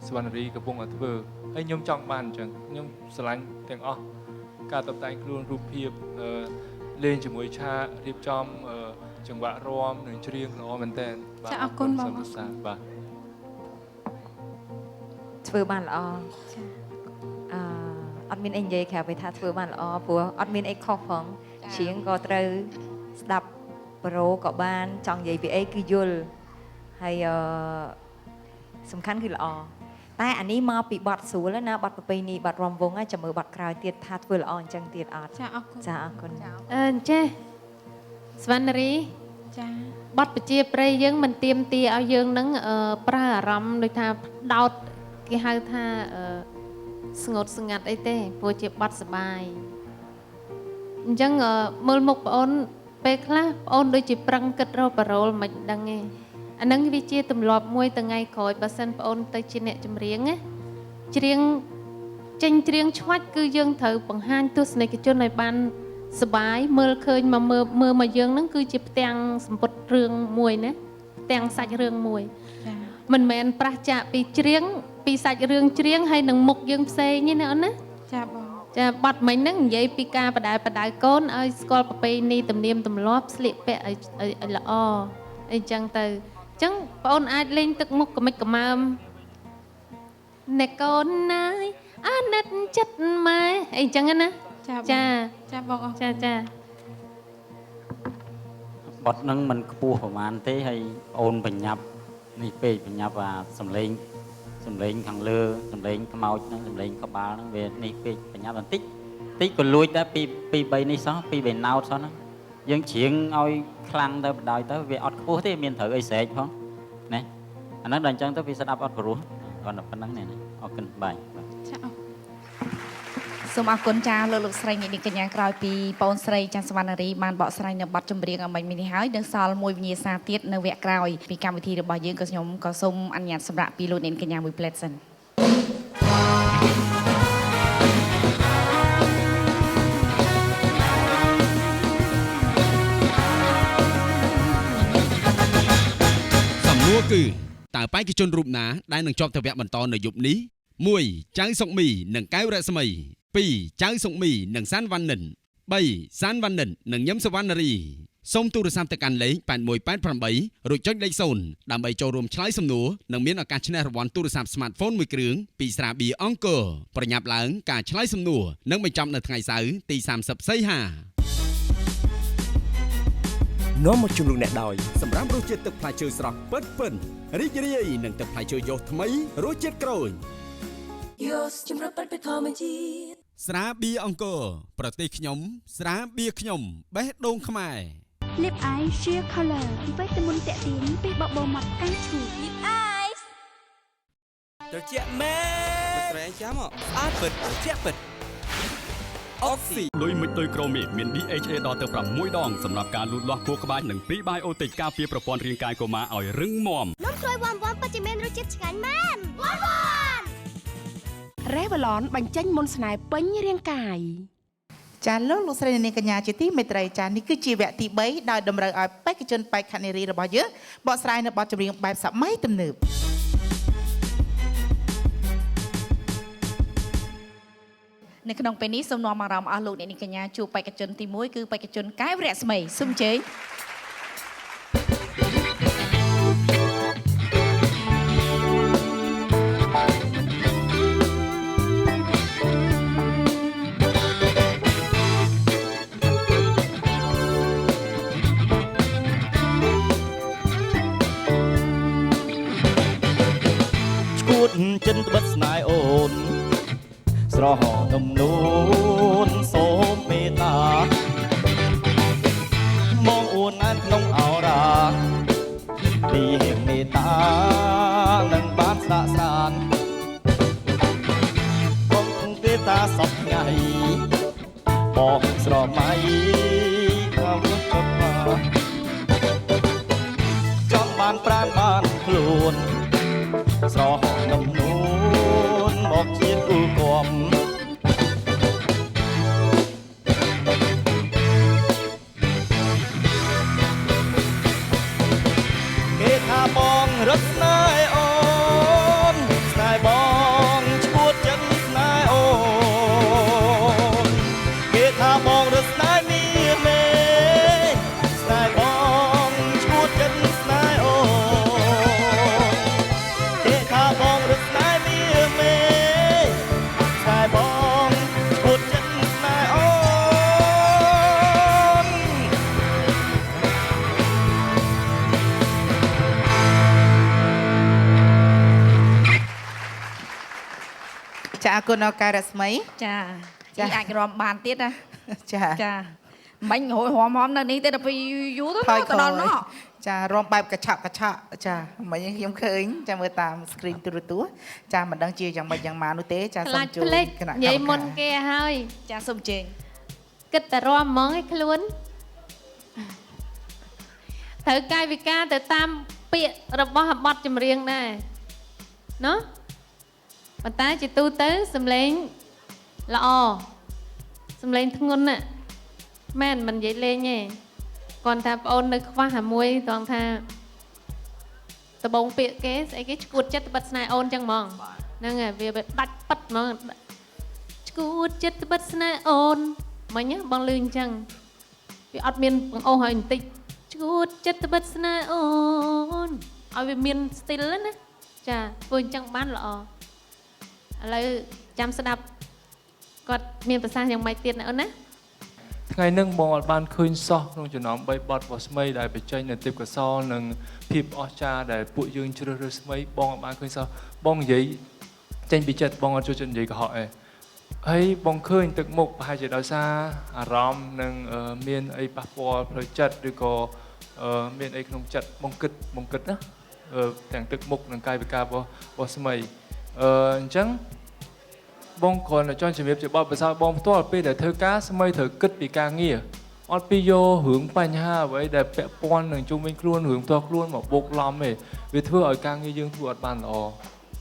សវណ្ណារីកំពុងតែធ្វើហើយខ្ញុំចង់បានអញ្ចឹងខ្ញុំស្រឡាញ់ទាំងអស់ការតុបតែងខ្លួនរូបភាពលេងជាមួយឆាករៀបចំចង្វាក់រាំនិងច្រៀងល្អមែនតើបាទអរគុណបងបាទធ្វើបានល្អអត់មានអីនិយាយក្រៅពីថាធ្វើបានល្អព្រោះអត់មានអីខុសផងច្រៀងក៏ត្រូវស្ដាប់ប្រូក៏បានចង់និយាយពីអីគឺយល់ហើយសំខាន់គឺល្អតែអានេះមកពីបទស្រួលណាបទប្រពៃណីបទរំវងចាំមើលបទក្រោយទៀតថាធ្វើល្អអញ្ចឹងទៀតអត់ចាអរគុណចាអរគុណចេះសវណ្ណារីចាបទប្រជាប្រិយយើងមិនទៀមទាឲ្យយើងនឹងប្រើអារម្មណ៍ដូចថាដោតគេហៅថាស្ងួតស្ងាត់អីទេព្រោះជាបទសបាយអញ្ចឹងមើលមុខបងអូនពេលខ្លះបងអូនដូចជាប្រឹងគិតរកប៉ារ៉ូលមិនដឹងទេអាហ្នឹងវាជាទម្លាប់មួយថ្ងៃក្រោយបើសិនបងអូនទៅជាអ្នកចម្រៀងណាច្រៀង ចេញច្រៀងឆ្វាច់គឺយើងត្រូវបង្ហាញទស្សនិកជនឲ្យបានសប្បាយមើលឃើញមកមើលមកយើងហ្នឹងគឺជាផ្ទាំងសម្ពុតរឿងមួយណាផ្ទាំងសាច់រឿងមួយមិនមែនប្រះចាកពីច្រៀងពីសាច់រឿងច្រៀងហើយនឹងមុខយើងផ្សេងទេណាអូនណាចាបងចាបាត់មិញហ្នឹងនិយាយពីការបដៅកូនឲ្យស្គាល់ប្រពៃណីទំនៀមទម្លាប់ស្លៀកពាក់ឲ្យល្អអីចឹងទៅអញ្ចឹងបងអូនអាចលេងទឹកមុខកមិចកម៉ើមអ្នកកូនណាយអាណិតចិត្តម៉ែអីចឹងណាចាបងចា បត់នឹងមិនខ្ពស់ប្រហែលទេហើយអូនបញ្ញាប់នេះពេកបញ្ញាប់អាសំឡេងខាងលើសំឡេងខ្មោចហ្នឹងសំឡេងក្បាលហ្នឹងវានេះពេកបញ្ញាប់បន្តិចក៏លួចដែរពី3នេះសោះពី3ណោតសោះហ្នឹងយើងច្រៀងឲ្យខ្លាំងទៅបណ្ដោយទៅវាអត់ខ្ពស់ទេមានត្រូវអីស្រែកផងណាអាហ្នឹងដល់អញ្ចឹងទៅវាស្ដាប់អត់ព្រោះគាត់តែប៉ុណ្្នឹងនេះអរគុណបាយសូមអរគុណចាលោកស្រីនាងកញ្ញាក្រោយពីបងស្រីចាសវណ្ណារីបានបកស្រាយនៅបទចម្រៀងមិញនេះហើយនឹងសល់មួយវិញ្ញាសាទៀតនៅវគ្គក្រោយពីកម្មវិធីរបស់យើងក៏ខ្ញុំក៏សូមអនុញ្ញាតសម្រាប់ពីលោកនាងកញ្ញាមួយផ្លែតសិនសំណួរគឺតើបេក្ខជនរូបណាដែលនឹងជាប់ទៅវគ្គបន្តនៅយប់នេះ1ចៅសុកមីនិងកែវរស្មី2ចៅសុកមីនិងសានវ៉ានិន3សានវ៉ានិននិងញឹមសវណ្ណារីសូមទូរស័ព្ទទៅកាន់លេខ8188រួចចុចលេខ0ដើម្បីចូលរួមឆ្លើយសំណួរនិងមានឱកាសឈ្នះរង្វាន់ទូរស័ព្ទ Smartphone មួយគ្រឿងពីស្រាបៀរអង្គរប្រញាប់ឡើងការឆ្លើយសំណួរនឹងបញ្ចប់នៅថ្ងៃសៅរ៍ទី30សីហានាំមកជម្រុញអ្នកដោយសម្រាប់រសជាតិទឹកផ្លែឈើស្រស់ពិតរីករាយនឹងទឹកផ្លែឈើយោថ្មីរសជាតិក្រូចជំរុញបេះធម្មជាតិស្រាបៀរអង្គរប្រទេសខ្ញុំស្រាបៀរខ្ញុំបេះដូងខ្មែរ Lip Eye Sheer Color វីតាមីនតាក់ទាញពីបបោមាត់កាន់ឈូ Lip Eye ត្រជាក់មែនមិនស្រែងចាំស្អាតពិតត្រជាក់ពិតអុកស៊ីដោយមិនដោយក្រូមីមាន DHA ដល់ទៅ6ដងសម្រាប់ការលូតលាស់ខួរក្បាលនិងព្រីបាយអូទិកការពារប្រព័ន្ធរាងកាយកុមារឲ្យរឹងមាំនំក្រួយវ៉ាន់ពិតជាមានរសជាតិឆ្ងាញ់មែនវ៉ាន់រ៉េវ៉ាឡនបញ្ចេញមុនស្នេហ៍ពេញរាងកាយចាលោកស្រីនាងកញ្ញាជាទីមេត្រីចានេះគឺជាវគ្គទី3ដោយតម្រូវឲ្យបេក្ខជនបេក្ខនារីរបស់យើងបកស្រាយនៅបទចម្រៀងបែបសម័យទំនើបនៅក្នុងពេលនេះសូមនាំអារម្មណ៍អស់លោកអ្នកនាងកញ្ញាជួបបេក្ខជនទី1គឺបេក្ខជនកែវរស្មីសូមអញ្ជើញចិនត្បិតស្នេហ៍អូនស្រហនំនូនសូមមេត្តាមកអូនអានក្នុងអោរាពីមេត្តានឹងបានស្ដាកស្រានបងទេតាសពថ្ងៃបងស្រមៃខំកបចង់បានប្រានបានខ្លួនស្រហនំនូនមកជាគូគំគេថាបងរត់ស្នេហ៍អូនស្នេហ៍បងឈួតចិនស្នេហ៍អូនគេថាបងរត់ស្នេហ៍មានមេស្នេហ៍បងឈួតចិនស្នេហ៍អូបងរត់ស្នេហ៍មានមេស្នេហ៍បងឈួតចិនស្នេហ៍អូនចាអរគុណអកែរស្មីចាអាចរំបានទៀតណាចាមិញរយរំនៅនេះទេដល់ពេលយូរទៅដល់នោះចារំបែបកឆក់ចាមិញខ្ញុំឃើញចាមើលតាម screen ទូរទស្សន៍ចាមិនដឹងជាយ៉ាងម៉េចយ៉ាងម៉ានោះទេចាសូមជួយគណៈកម្មការនិយាយមុនគេហើយចាសូមជើញគិតតែរំហ្មងឲ្យខ្លួនត្រូវកាយវិការទៅតាមពាក្យរបស់បទចម្រៀងដែរណោះប៉ុន្តែជាទូទៅសំឡេង ល្អសំឡេងធ្ងន់ណាស់មែនមិននិយាយលេងទេគាត់ថាប្អូននៅខ្វះតែមួយគាត់ថាដបងពាក្យគេស្អីគេឈួតចិត្តបិទស្នេហ៍អូនចឹងហ្មងហ្នឹងហើយវាដាច់ប៉ិតហ្មងឈួតចិត្តបិទស្នេហ៍អូនមិញបងលឺអញ្ចឹងវាអត់មានបង្អស់ហើយបន្តិចឈួតចិត្តបិទស្នេហ៍អូនឲ្យវាមាន ស្ទីលណាចាធ្វើអញ្ចឹងបានល្អឥឡូវចាំស្ដាប់គាត់មានប្រសាសន៍យ៉ាងម៉េចទៀតណាអូនណាថ្ងៃហ្នឹងបងអត់បានឃើញសោះក្នុងចំណោម3បទរបស់ស្មីដែលបញ្ចេញនៅទេពកោសល្យនិងភាពអស្ចារ្យដែលពួកយើងជ្រើសរើសស្មីបងអត់បានឃើញសោះបងនិយាយចេញពីចិត្តបងអត់ចូលចិត្តនិយាយកុហកទេហើយបងឃើញទឹកមុខប្រហែលជាដោយសារអារម្មណ៍និងមានអីប៉ះពាល់ផ្លូវចិត្តឬក៏មានអីក្នុងចិត្តបងគិតណាទាំងទឹកមុខនិងកាយវិការរបស់ស្មីអញ្ចឹងបងគ្រាន់តែចង់ជំរាបជាបទពិសោធន៍បងផ្ទាល់ពេលដែលធ្វើការស្មីត្រូវគិតពីការងារអត់ពីយករឿងបញ្ហាអ្វីដែលពាក់ព័ន្ធនឹងជុំវិញខ្លួនរឿងផ្ទាល់ខ្លួនមកបុកឡំទេវាធ្វើឲ្យការងារយើងធ្វើអត់បានល្អ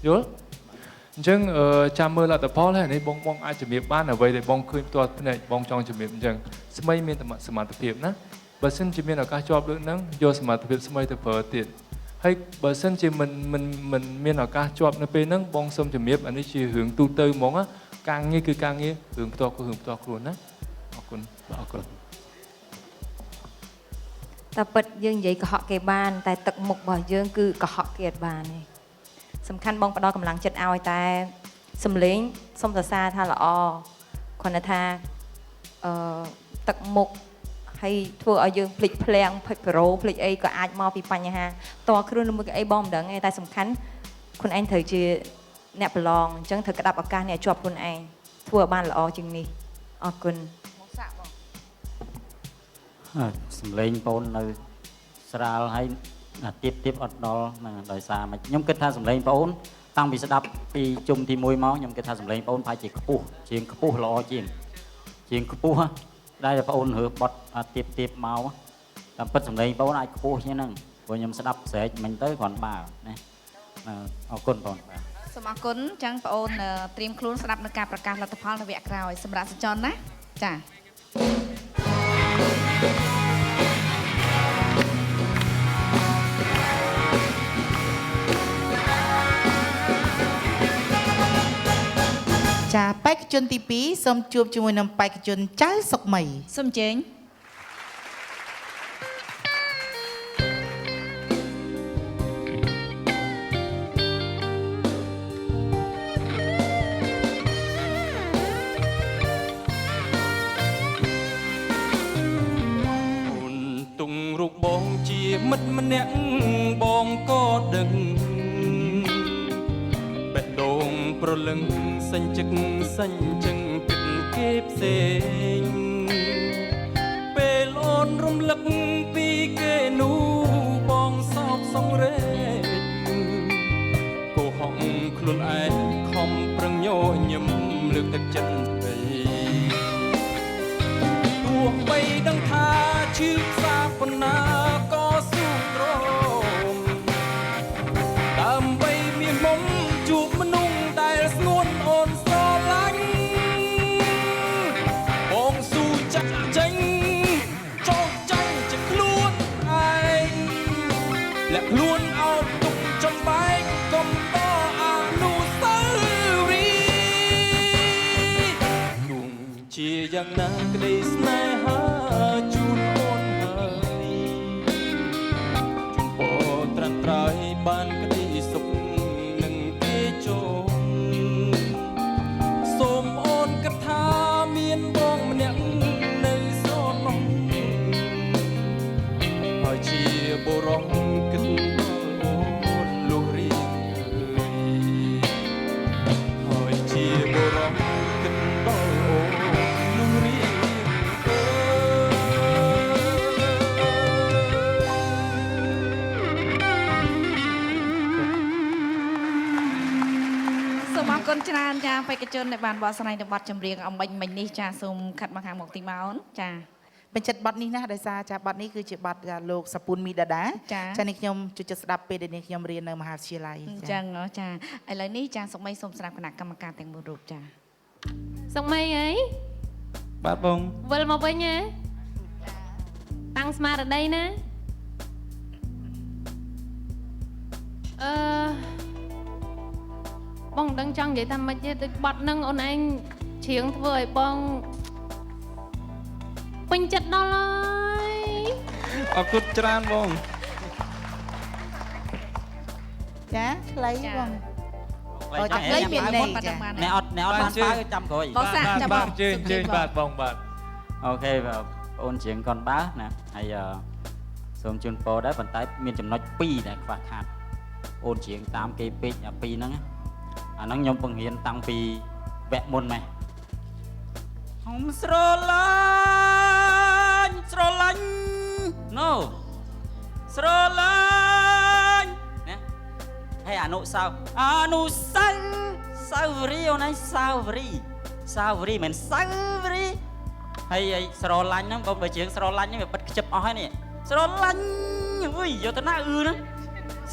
យល់អញ្ចឹងចាំមើលលទ្ធផលហើយនេះបងអាចជំរាបបានអ្វីដែលបងឃើញផ្ទាល់ភ្នែកបងចង់ជំរាបអញ្ចឹងស្មីមានសមត្ថភាពណាបើសិនជាមានឱកាសជាប់ដូចហ្នឹងយកសមត្ថភាពស្មីទៅប្រើទៀតហើយបើសិនជាមិនមានឱកាសជាប់នៅពេលហ្នឹងបងសូមជំរាបអានេះជារឿងទូទៅហ្មងណាការងារគឺការងាររឿងផ្ទាល់ខ្លួនណាអរគុណតែពិតយើងនិយាយកុហកគេបានតែទឹកមុខរបស់យើងគឺកុហកគេអត់បានទេសំខាន់បងផ្ដល់កម្លាំងចិត្តឲ្យតែសំលេងសុំសរសើរថាល្អគ្រាន់តែថាទឹកមុខហើយធ្វើឲ្យយើងភ្លេចភ្លាំងភ្លេចប្រូភ្លេចអីក៏អាចមកពីបញ្ហាតគ្រឿងមួយអីបងមិនដឹងទេតែសំខាន់ខ្លួនឯងត្រូវជាអ្នកប្រឡងអញ្ចឹងត្រូវក្តាប់ឱកាសនេះឲ្យជាប់ខ្លួនឯងធ្វើឲ្យបានល្អជាងនេះអរគុណមកសាក់បងសំលេងបងនៅស្រាលហើយទៀបអត់ដល់ដោយសារមិនខ្ញុំគិតថាសំលេងបងតាំងពីស្ដាប់ពីជុំទី1មកខ្ញុំគិតថាសំលេងបងប្រហែលជាខ្ពស់ជាងខ្ពស់ល្អជាងខ្ពស់ដែលបងរើបត់ទៀបមកតាមពិតសំឡេងបងអាចខ្ពស់ជាងហ្នឹងព្រោះខ្ញុំស្ដាប់ស្រែកមិញទៅគ្រាន់បើណាអរគុណបងបាទសូមអរគុណអញ្ចឹងបងអូនត្រៀមខ្លួនស្ដាប់នៅការប្រកាសលទ្ធផលនៅវគ្គក្រោយសម្រាប់សញ្ចនណាចាចាបេក្ខជនទី2សូមជួបជាមួយនឹងបេក្ខជនចៅសុកមីសូមអញ្ជើញទុងរូបបងជាមិត្តម្នាក់បងក៏ដឹងបេះដូងប្រលឹងសេញជឹកសេញចឹងគិតគេផ្សេងពេលអូនរំលឹកពីគេនោះបងសោកសង្រេងកុហកខ្លួនឯងខំប្រឹងញញឹមលើកទឹកចិត្តទៅទោះបីដឹងថាឈឺផ្សាប៉ុណ្ណាក៏ស៊ូទ្រាំដើម្បីមានមុំជួបមនុស្សដែលស្ងួនអូនស្រឡាញ់បងស៊ូចាក់ចេញចោលចាញ់ជាខ្លួនឯងលាក់ខ្លួនឲ្យទុកចំបែកកុំតអនុស្សាវរីយ៍ទោះជាយ៉ាងណាក្តីស្នេហាជូនអូនហើយជូនពរត្រាំត្រៃបានក្តីសុខនឹងគេជោគសូមអូនគិតថាមានបងម្នាក់នៅស្រណោះហើយជាបុរសគិតដល់អូនលុះរៀងហើយជាបុរសគិតដល់អូនលុះរៀងសូមអរគុណច្រើនចាបេក្ខជនដែលបានបកស្រាយនៅបទចម្រៀងអំបញ្ញមិញនេះចាសូមខិតមកខាងមុខទីមកអូនចាបញ្ចិតបទនេះណាដោយសារចាបទនេះគឺជាបទលោកសពូនមីដាដាចានេះខ្ញុំជួយចិត្តស្ដាប់ពេលដែលខ្ញុំរៀននៅមហាវិទ្យាល័យ អញ្ចឹងចាឥឡូវនេះចាសុកមីសូមស្ដាប់គណៈកម្មការទាំង4រូបចា សុកមីអី បាទបង វិលមកវិញហ៎តាំងស្មារតីណាបងដឹងចង់និយាយថាម៉េចទេដូចបត់នឹងអូនឯងច្រៀងធ្វើឲ្យបងពេញចិត្តដល់ហើយ អរគុណច្រើនបង ចាខ្លីបង អត់ខ្លីមានន័យចាអ្នកអត់បានបើចាំក្រោយ បងសាចាំបងជើញបាទបងបាទ អូខេបងអូនច្រៀងកនបើណាហើយសូមជូនពរដែរប៉ុន្តែមានចំណុច2ដែលខ្វះខាតអូនច្រៀងតាមគេពេកអា2ហ្នឹងអាហ្នឹងខ្ញុំបង្រៀនតាំងពីវគ្គមុនម៉េះខ្ញុំស្រឡាញ់ no ស្រឡាញ់ណាហើយអនុសាវរីយ៍អូនឯងសាវរីយ៍មិនសាវរីយ៍ហើយស្រឡាញ់ហ្នឹងបើជាងស្រឡាញ់ហ្នឹងវាបិទខ្ជិបអស់ហើយនេះស្រឡាញ់អុយយកទៅណាហ្នឹង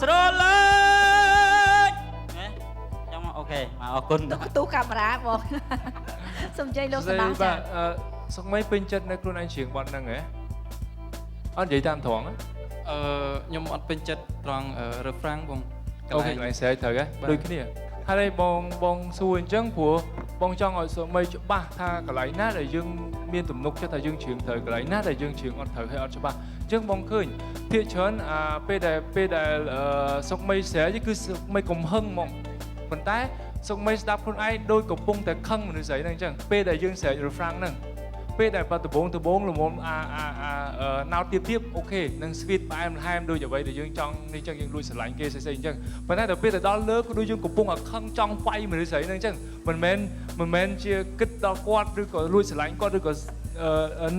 ស្រឡាញ់ណាចាំអូខេមកអរគុណ ទូកាមេរ៉ាបងសូមជ័យលោកសដាចា បាទសុកមីពេញចិត្តនៅខ្លួនឯងច្រៀងបទហ្នឹងហ៎អត់និយាយតាមត្រង់ខ្ញុំអត់ពេញចិត្តត្រង់ refrain បង អូខេឯងស្រែកត្រូវហ៎ដូចគ្នាហើយបងសួរអញ្ចឹងព្រោះបងចង់ឲ្យសុកមីច្បាស់ថាកន្លែងណាដែលយើងមានទំនុកចិត្តថាយើងច្រៀងត្រូវកន្លែងណាដែលយើងច្រៀងអត់ត្រូវហើយអត់ច្បាស់អញ្ចឹងបងឃើញភាគច្រើនពេលដែលសុកមីស្រែកគឺសុកមីកំហឹងហ្មងប៉ុន្តែសុកមីស្ដាប់ខ្លួនឯងដូចកំពុងតែខឹងមនុស្សស្រីហ្នឹងអញ្ចឹងពេលដែលយើងស្រែក refrain ហ្នឹងពេលដែលបាត់ដំបងល្មមណោតទៀតអូខេនឹង sweet ផ្អែមល្ហែមដូចអ្វីដែលយើងចង់នេះអញ្ចឹងយើងលួចស្រឡាញ់គេស្អីអញ្ចឹងប៉ុន្តែដល់ពេលទៅដល់លើក៏ដូចយើងកំពុងខឹងចង់វាយមនុស្សស្រីហ្នឹងអញ្ចឹងមិនមែនជាគិតដល់គាត់ឬក៏លួចស្រឡាញ់គាត់ឬក៏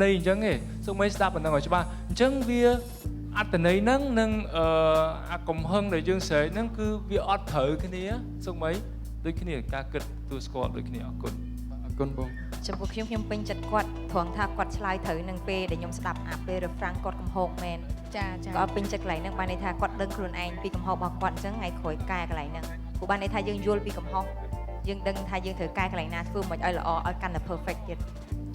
នៃអញ្ចឹងទេសុំមិនស្ដាប់ប៉ុណ្ណឹងឲ្យច្បាស់អញ្ចឹងវាអត្តន័យហ្នឹងនឹងអាកំហឹងដែលយើងស្រែកហ្នឹងគឺវាអត់ត្រូវគ្នាសុំមិនដូចគ្នាការគិតទូស្គាល់ដូចគ្នាអរគុណបង ចំពោះខ្ញុំពេញចិត្តគាត់ត្រង់ថាគាត់ឆ្លើយត្រូវនឹងពេលដែលខ្ញុំស្ដាប់ពេល refrain គាត់កំហុសមែនចាគាត់ពេញចិត្តកន្លែងហ្នឹងបានន័យថាគាត់ដឹងខ្លួនឯងពីកំហុសរបស់គាត់អញ្ចឹងថ្ងៃក្រោយកែកន្លែងហ្នឹងព្រោះបានន័យថាយើងយល់ពីកំហុសយើងដឹងថាយើងត្រូវកែកន្លែងណាធ្វើមិនឲ្យល្អឲ្យកាន់តែ perfect ទៀត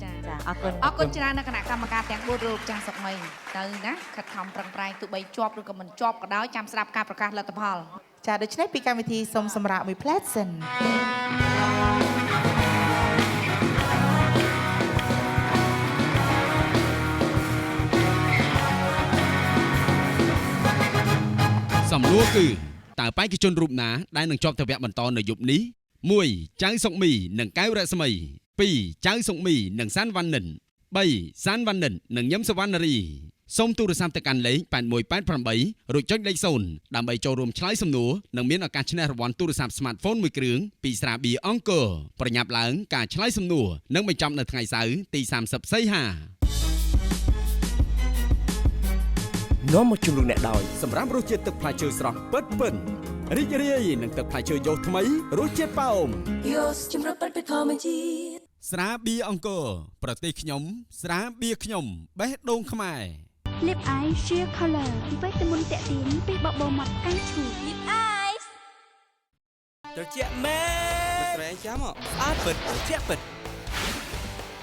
ចាអរគុណច្រើននៅគណៈកម្មការទាំង4រូបចាស់សុកមីទៅណាខិតខំប្រឹងប្រែងទោះបីជាប់ឬក៏មិនជាប់ក៏ដោយចាំស្ដាប់ការប្រកាសលទ្ធផលចាដូច្នេះពីកម្មវិធីសូមសម្រាប់មួយផ្លែតសិនសំណួរគឺតើបេក្ខជនរូបណាដែលនឹងជាប់ទៅវគ្គបន្តនៅយប់នេះ 1. ចៅសុកមីនិងកែវរស្មី 2. ចៅសុកមីនិងសានវ៉ាន់និន 3. សានវ៉ាន់និននិងញឹមសវណ្ណារីសូមទូរស័ព្ទទៅកាន់លេខ8188រួចចុចលេខ0ដើម្បីចូលរួមឆ្លើយសំណួរនិងមានឱកាសឈ្នះរង្វាន់ទូរស័ព្ទ smartphone មួយគ្រឿងពីស្រាបៀរអង្គរប្រញាប់ឡើងការឆ្លើយសំណួរនឹងបញ្ចប់នៅថ្ងៃសៅរ៍ទី30សីហានាំមកជម្រុញអ្នកដោយសម្រាប់រសជាតិទឹកផ្លែឈើស្រស់ពិតរីករាយនឹងទឹកផ្លែឈើយោថ្មីរសជាតិប៉ោមយោជម្រុញពិតពីធម្មជាតិស្រាបៀរអង្គរប្រទេសខ្ញុំស្រាបៀរខ្ញុំបេះដូងខ្មែរ Lip Eye Sheer Color វីតាមីនតាក់ទាញពីបបោមាត់កាន់ឈ្ងុយ Lip Eye ត្រជាក់មែនស្រែងចាំស្អាតពិតត្រជាក់ពិត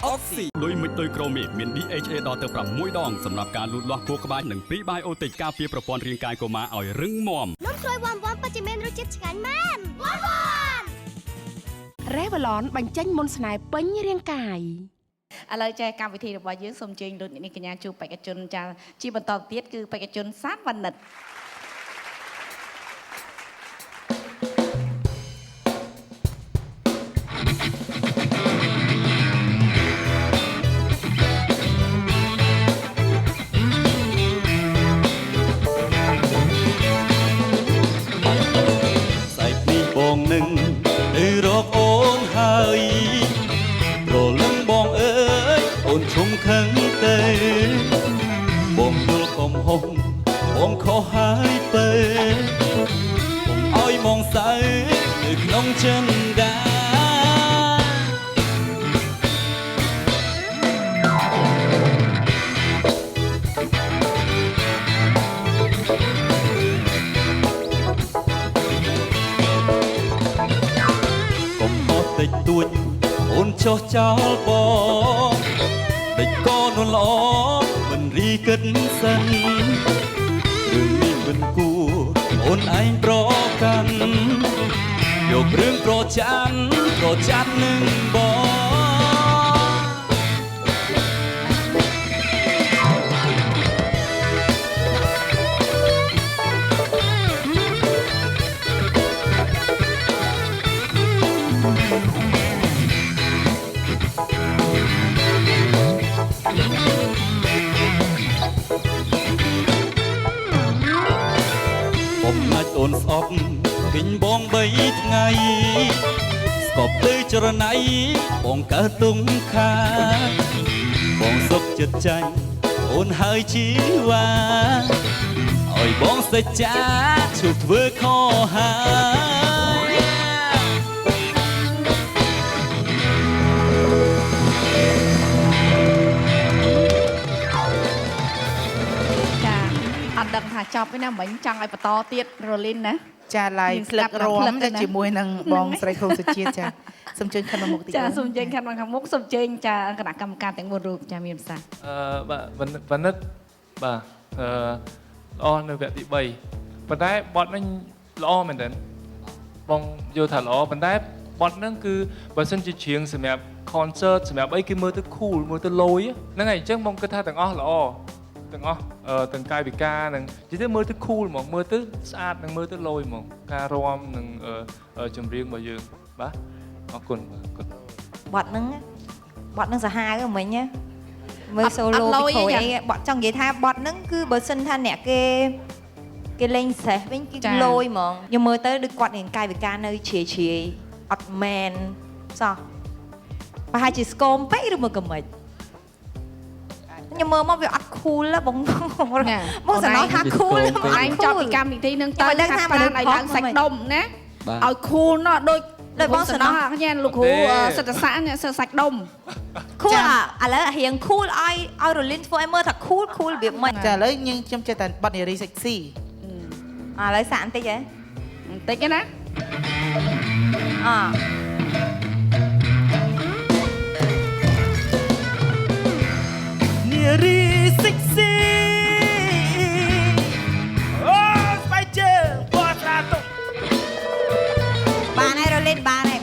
អុកស៊ី ដោយមិនដោយក្រូមីមាន DHA ដល់ទៅ6ដងសម្រាប់ការលូតលាស់ខួរក្បាលនិង Prebiotic ការពារប្រព័ន្ធរាងកាយកុមារឲ្យរឹងមាំ នំក្រួយវ៉ាន់វ៉ាន់ពិតជាមានរសជាតិឆ្ងាញ់មែនវ៉ាន់វ៉ាន់ Revlon បញ្ចេញមុនស្នេហ៍ពេញរាងកាយ ឥឡូវចែកកម្មវិធីរបស់យើងសូមអញ្ជើញលោកអ្នកកញ្ញាជួបបេក្ខជនចាជាបន្តទៀតគឺបេក្ខជនសានវណ្ណិត បងនឹងទៅរកអូនហើយប្រលឹងបងអើយអូនឈុំខឹងទេបងយល់កំហុសបងខុសហើយពេបងឲ្យមកសៅនៅក្នុងចិនដាតិចតួច អូនចុះចោលបងដេចក៏នួនល្អមិនរីគិតសិនរឿងនេះមិនគួរអូនឯងប្រកាន់យករឿងប្រច័ណ្ឌនឹងបងបំណាច់អូនស្អប់គិញបង3ថ្ងៃស្កប់ទៅចរណៃបងកើតទុំខាបងសុខចិត្តចាញ់អូនហើយជីវ៉ាឲ្យបងសេចក្ដីឈប់ធ្វើខុសហើយអត់ដឹងថាចប់ទេណាមិញចង់ឲ្យបន្តទៀតរលីនណាចាឡាយផ្លឹករមតែជាមួយនឹងបងស្រីខុសសុជាតិចាសូមជួយខាត់មកមុខតិចចាសូមជើញខាត់មកខាងមុខសូមជើញចាគណៈកម្មការទាំង4រូបចាមានប្រសាសន៍បាទវណ្ណិតបាទល្អនៅវគ្គទី3ប៉ុន្តែបទនេះល្អមែនទេបងយល់ថាល្អប៉ុន្តែបទហ្នឹងគឺបើសិនជាច្រៀងសម្រាប់ concert សម្រាប់អីគេមើលទៅ cool មើលទៅលយហ្នឹងហើយអញ្ចឹងបងគិតថាទាំងអស់ល្អទាំងអស់ទាំងកាយវិការនិងនិយាយទៅមើលទៅ cool ហ្មងមើលទៅស្អាតនិងមើលទៅលយហ្មងការរាំនិងចម្រៀងរបស់យើងបាទអរគុណបាទគុណបទហ្នឹងសាហាវមិញមើល solo ពីក្រោយអីបទចង់និយាយថាបទហ្នឹងគឺបើសិនថាអ្នកគេលេងសេះវិញគេលយហ្មងខ្ញុំមើលទៅដូចគាត់មានកាយវិការនៅជ្រាយអត់មែនសោះប្រហែលជាស្គមពេកឬមកកំមិចខ្ញុំមើលមកវាអត់ cool បងមកសំណងថា cool ឯងចប់ពីកម្មវិធីនឹងទៅថាបានឲ្យឡើងសាច់ដុំណាឲ្យ cool ណោះដូចបងសំណងញ៉ាំលោកគ្រូសិទ្ធិសាស្ត្រអ្នកសិស្សសាច់ដុំ cool ឥឡូវរៀង cool ឲ្យរលីនធ្វើឲ្យមើលថា cool របៀបមិនចាឥឡូវខ្ញុំចេះតែបទនារី sexy ឥឡូវសាកបន្តិចហ៎បន្តិចណានារី sexy អូស្បែកជើងពណ៌ស្រាទុំបានហើយរលីនបានហើយ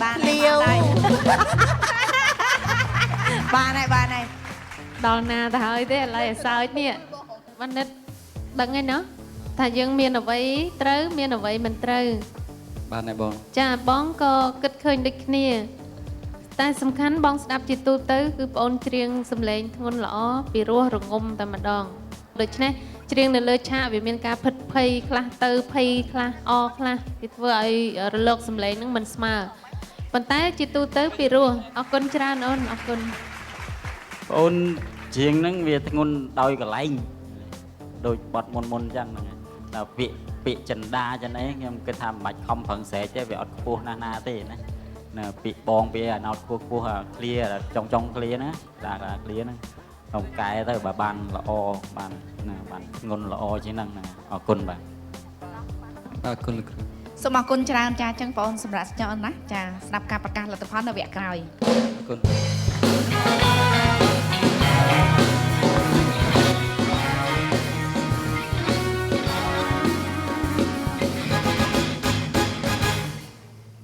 លាវបានហើយដល់ណាទៅហើយទេឥឡូវឲ្យសើចនេះបណ្ឌិតដឹងហើយណាថាយើងមានអ្វីត្រូវមានអ្វីមិនត្រូវបានហើយបងចាបងក៏គិតឃើញដូចគ្នាតែសំខាន់បងស្ដាប់ជាទូទៅគឺបងអូនច្រៀងសំឡេងធ្ងន់ល្អពីរោះរងំតែម្ដងដូច្នេះច្រៀងនៅលើឆាកវាមានការភិតភ័យខ្លះទៅភ័យខ្លះអខ្លះវាធ្វើឲ្យរលកសំឡេងហ្នឹងមិនស្មើប៉ុន្តែជាទូទៅពីរោះអរគុណច្រើនអូនអរគុណបងអូនច្រៀងហ្នឹងវាធ្ងន់ដោយកលែងដូចបត់មុនអញ្ចឹងហ្នឹងដល់ពាក្យចិន្តាចឹងអីខ្ញុំគិតថាមិនបាច់ខំប្រឹងស្រែកទេវាអត់ខ្ពស់ណាស់ទេណាពាក្យបងវាអាណោតខ្ពស់ឃ្លាចុងឃ្លាណាដាក់ឃ្លាហ្នឹងក្នុងកែទៅបើបានល្អបានធ្ងន់ល្អជាងហ្នឹងអរគុណបាទអរគុណលោកគ្រូសូមអរគុណច្រើនចាអញ្ចឹងបងអូនសម្រាប់ស្ចោណាចាស្ដាប់ការប្រកាសលទ្ធផលនៅវគ្គក្រោយអរគុណ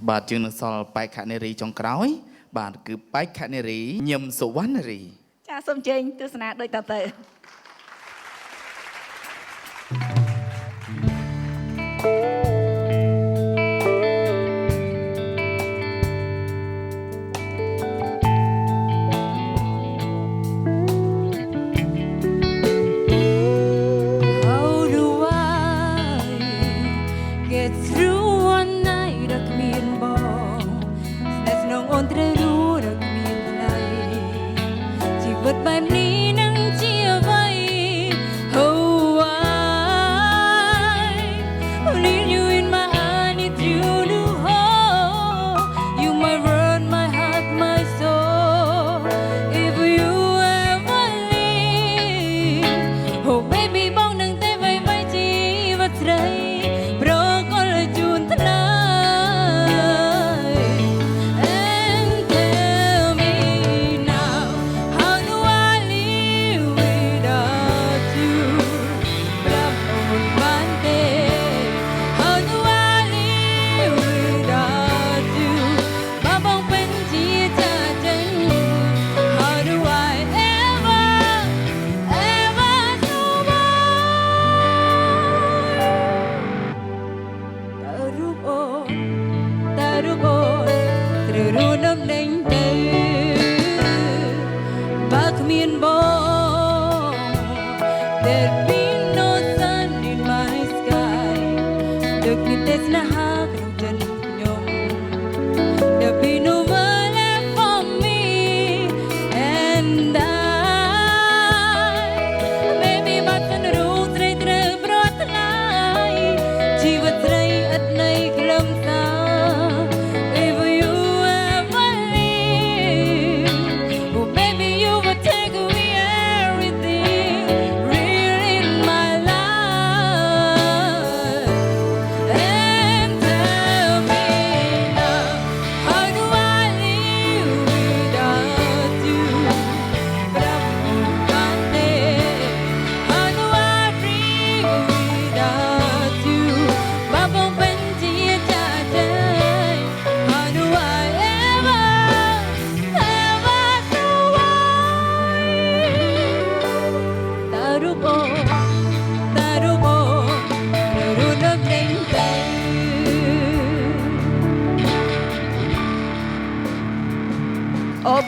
បាទជាងនឹងសល់បេក្ខនារីចុងក្រោយបាទគឺបេក្ខនារីញឹមសុវណ្ណរីចាសូមជើញទស្សនាដូចតទៅ and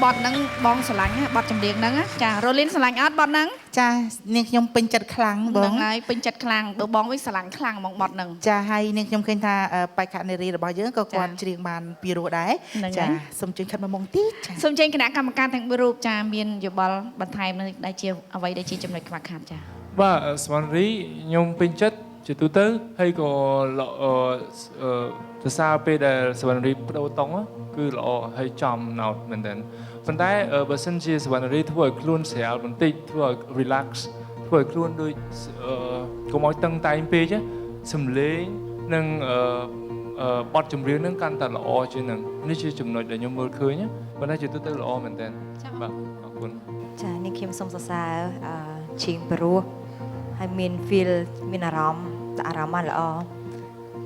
บอดนั้นบองสลังบอดจำเรียงนั้นจ้าโรลินสลังออดบอดนั้นจ้าเนี่ยខ្ញុំពេញចិត្តខ្លាំងបង ហ្នឹងហើយពេញចិត្តខ្លាំងបើបងវិញស្រឡាញ់ខ្លាំងមកបត់ហ្នឹង ចាហើយនាងខ្ញុំឃើញថាបេក្ខនារីរបស់យើងក៏គាត់ច្រៀងបានពីរោះដែរចាសូមជើញខិតមកមុំតិចសូមជើញគណៈកម្មការទាំងពីររូបចាមានយោបល់បន្ថែមនឹងដែលជាអ្វីដែលជាចំណុចខ្វះខាតចាបាទស្វណ្ណរីខ្ញុំពេញចិត្តជាទូទៅហើយក៏សរសើរពេលដែលស្វណ្ណរីបដូរតុងគឺល្អហើយចំណោតមែនទែនប៉ុន្តែបើសិនជាស្វណ្ណរីធ្វើឲ្យខ្លួនស្រាលបន្តិចធ្វើឲ្យ relax ធ្វើឲ្យខ្លួនដូចកុំឲ្យតឹងតែងពេកសំឡេងនិងបទចម្រៀងនឹងកាន់តែល្អជាងនឹងនេះជាចំណុចដែលខ្ញុំមើលឃើញប៉ុន្តែជាទូទៅល្អមែនទែនបាទអរគុណចានេះខ្ញុំសូមសរសើរឈៀងព្រោះហើយមាន feel មានអារម្មណ៍បានល្អ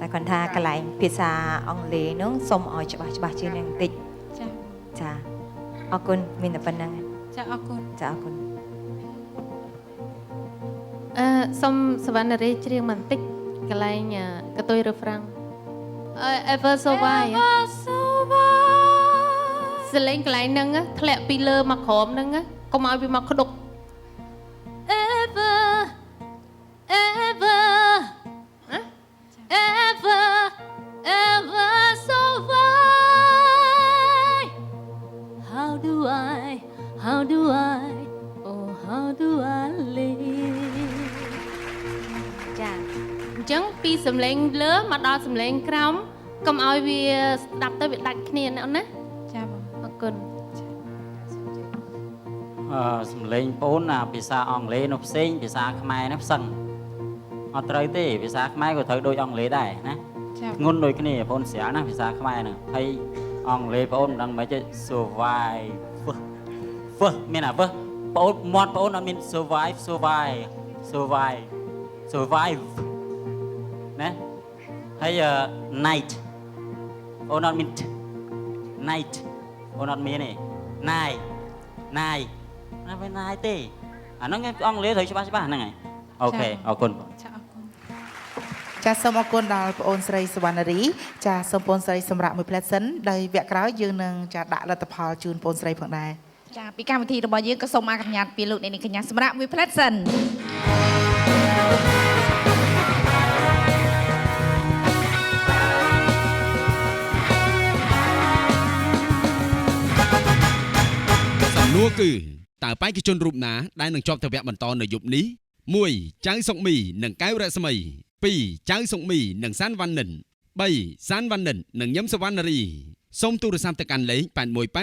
តែគាត់ថាកន្លែងភាសាអង់គ្លេសនោះសូមឲ្យច្បាស់ជាងនឹងបន្តិចចាអរគុណមានតែប៉ុណ្្នឹងចាអរគុណចាអរគុណសូមសវណ្ណរីច្រៀងបន្តិចកន្លែងកតុយ refrain ever so wide សលេងកន្លែងហ្នឹងធ្លាក់ពីលើមកក្រោមហ្នឹងកុំឲ្យវាមកក្ដុក ever ever ever ever so wide how do I oh how do I live ចាអញ្ចឹងពីសំឡេងលើមកដល់សំឡេងក្រោមកុំឲ្យវាស្ដាប់ទៅវាដាច់គ្នាណាអូនណាចាបងអរគុណសំឡេងបងណាភាសាអង់គ្លេសនោះផ្សេងភាសាខ្មែរនោះផ្សឹងអត់ត្រូវទេភាសាខ្មែរក៏ត្រូវដូចអង់គ្លេសដែរណាធ្ងន់ដូចគ្នាបងស្រាលណាភាសាខ្មែរហ្នឹងហើយអង់គ្លេសបងមិនដឹងមិនទេ survive មានអាបងមាត់បងអត់មាន survive ណាហើយ night បងអត់មាន night បងអត់មានទេ night ណាវាណាយទេអាហ្នឹងអង់គ្លេសត្រូវច្បាស់ហ្នឹងហើយអូខេអរគុណចាសូមអរគុណដល់បងអូនស្រីសវណ្ណរីចាសូមបងអូនស្រីសម្រាប់មួយផ្លែសិនដោយវគ្គក្រោយយើងនឹងចាដាក់លទ្ធផលជូនបងអូនស្រីផងដែរចាពីកម្មវិធីរបស់យើងក៏សូមអនុញ្ញាតពីលោកអ្នកនាងកញ្ញាសម្រាប់មួយផ្លែសិននោះគឺតើបេក្ខជនរូបណាដែលនឹងជាប់ទៅវគ្គបន្តនៅយប់នេះ 1. ចៅសុកមីនិងកែវរស្មី 2. ចៅសុកមីនិងសានវណ្ណិន 3. សានវណ្ណិននិងញឹមសវណ្ណរីសូមទូរស័ព្ទទៅកាន់លេខ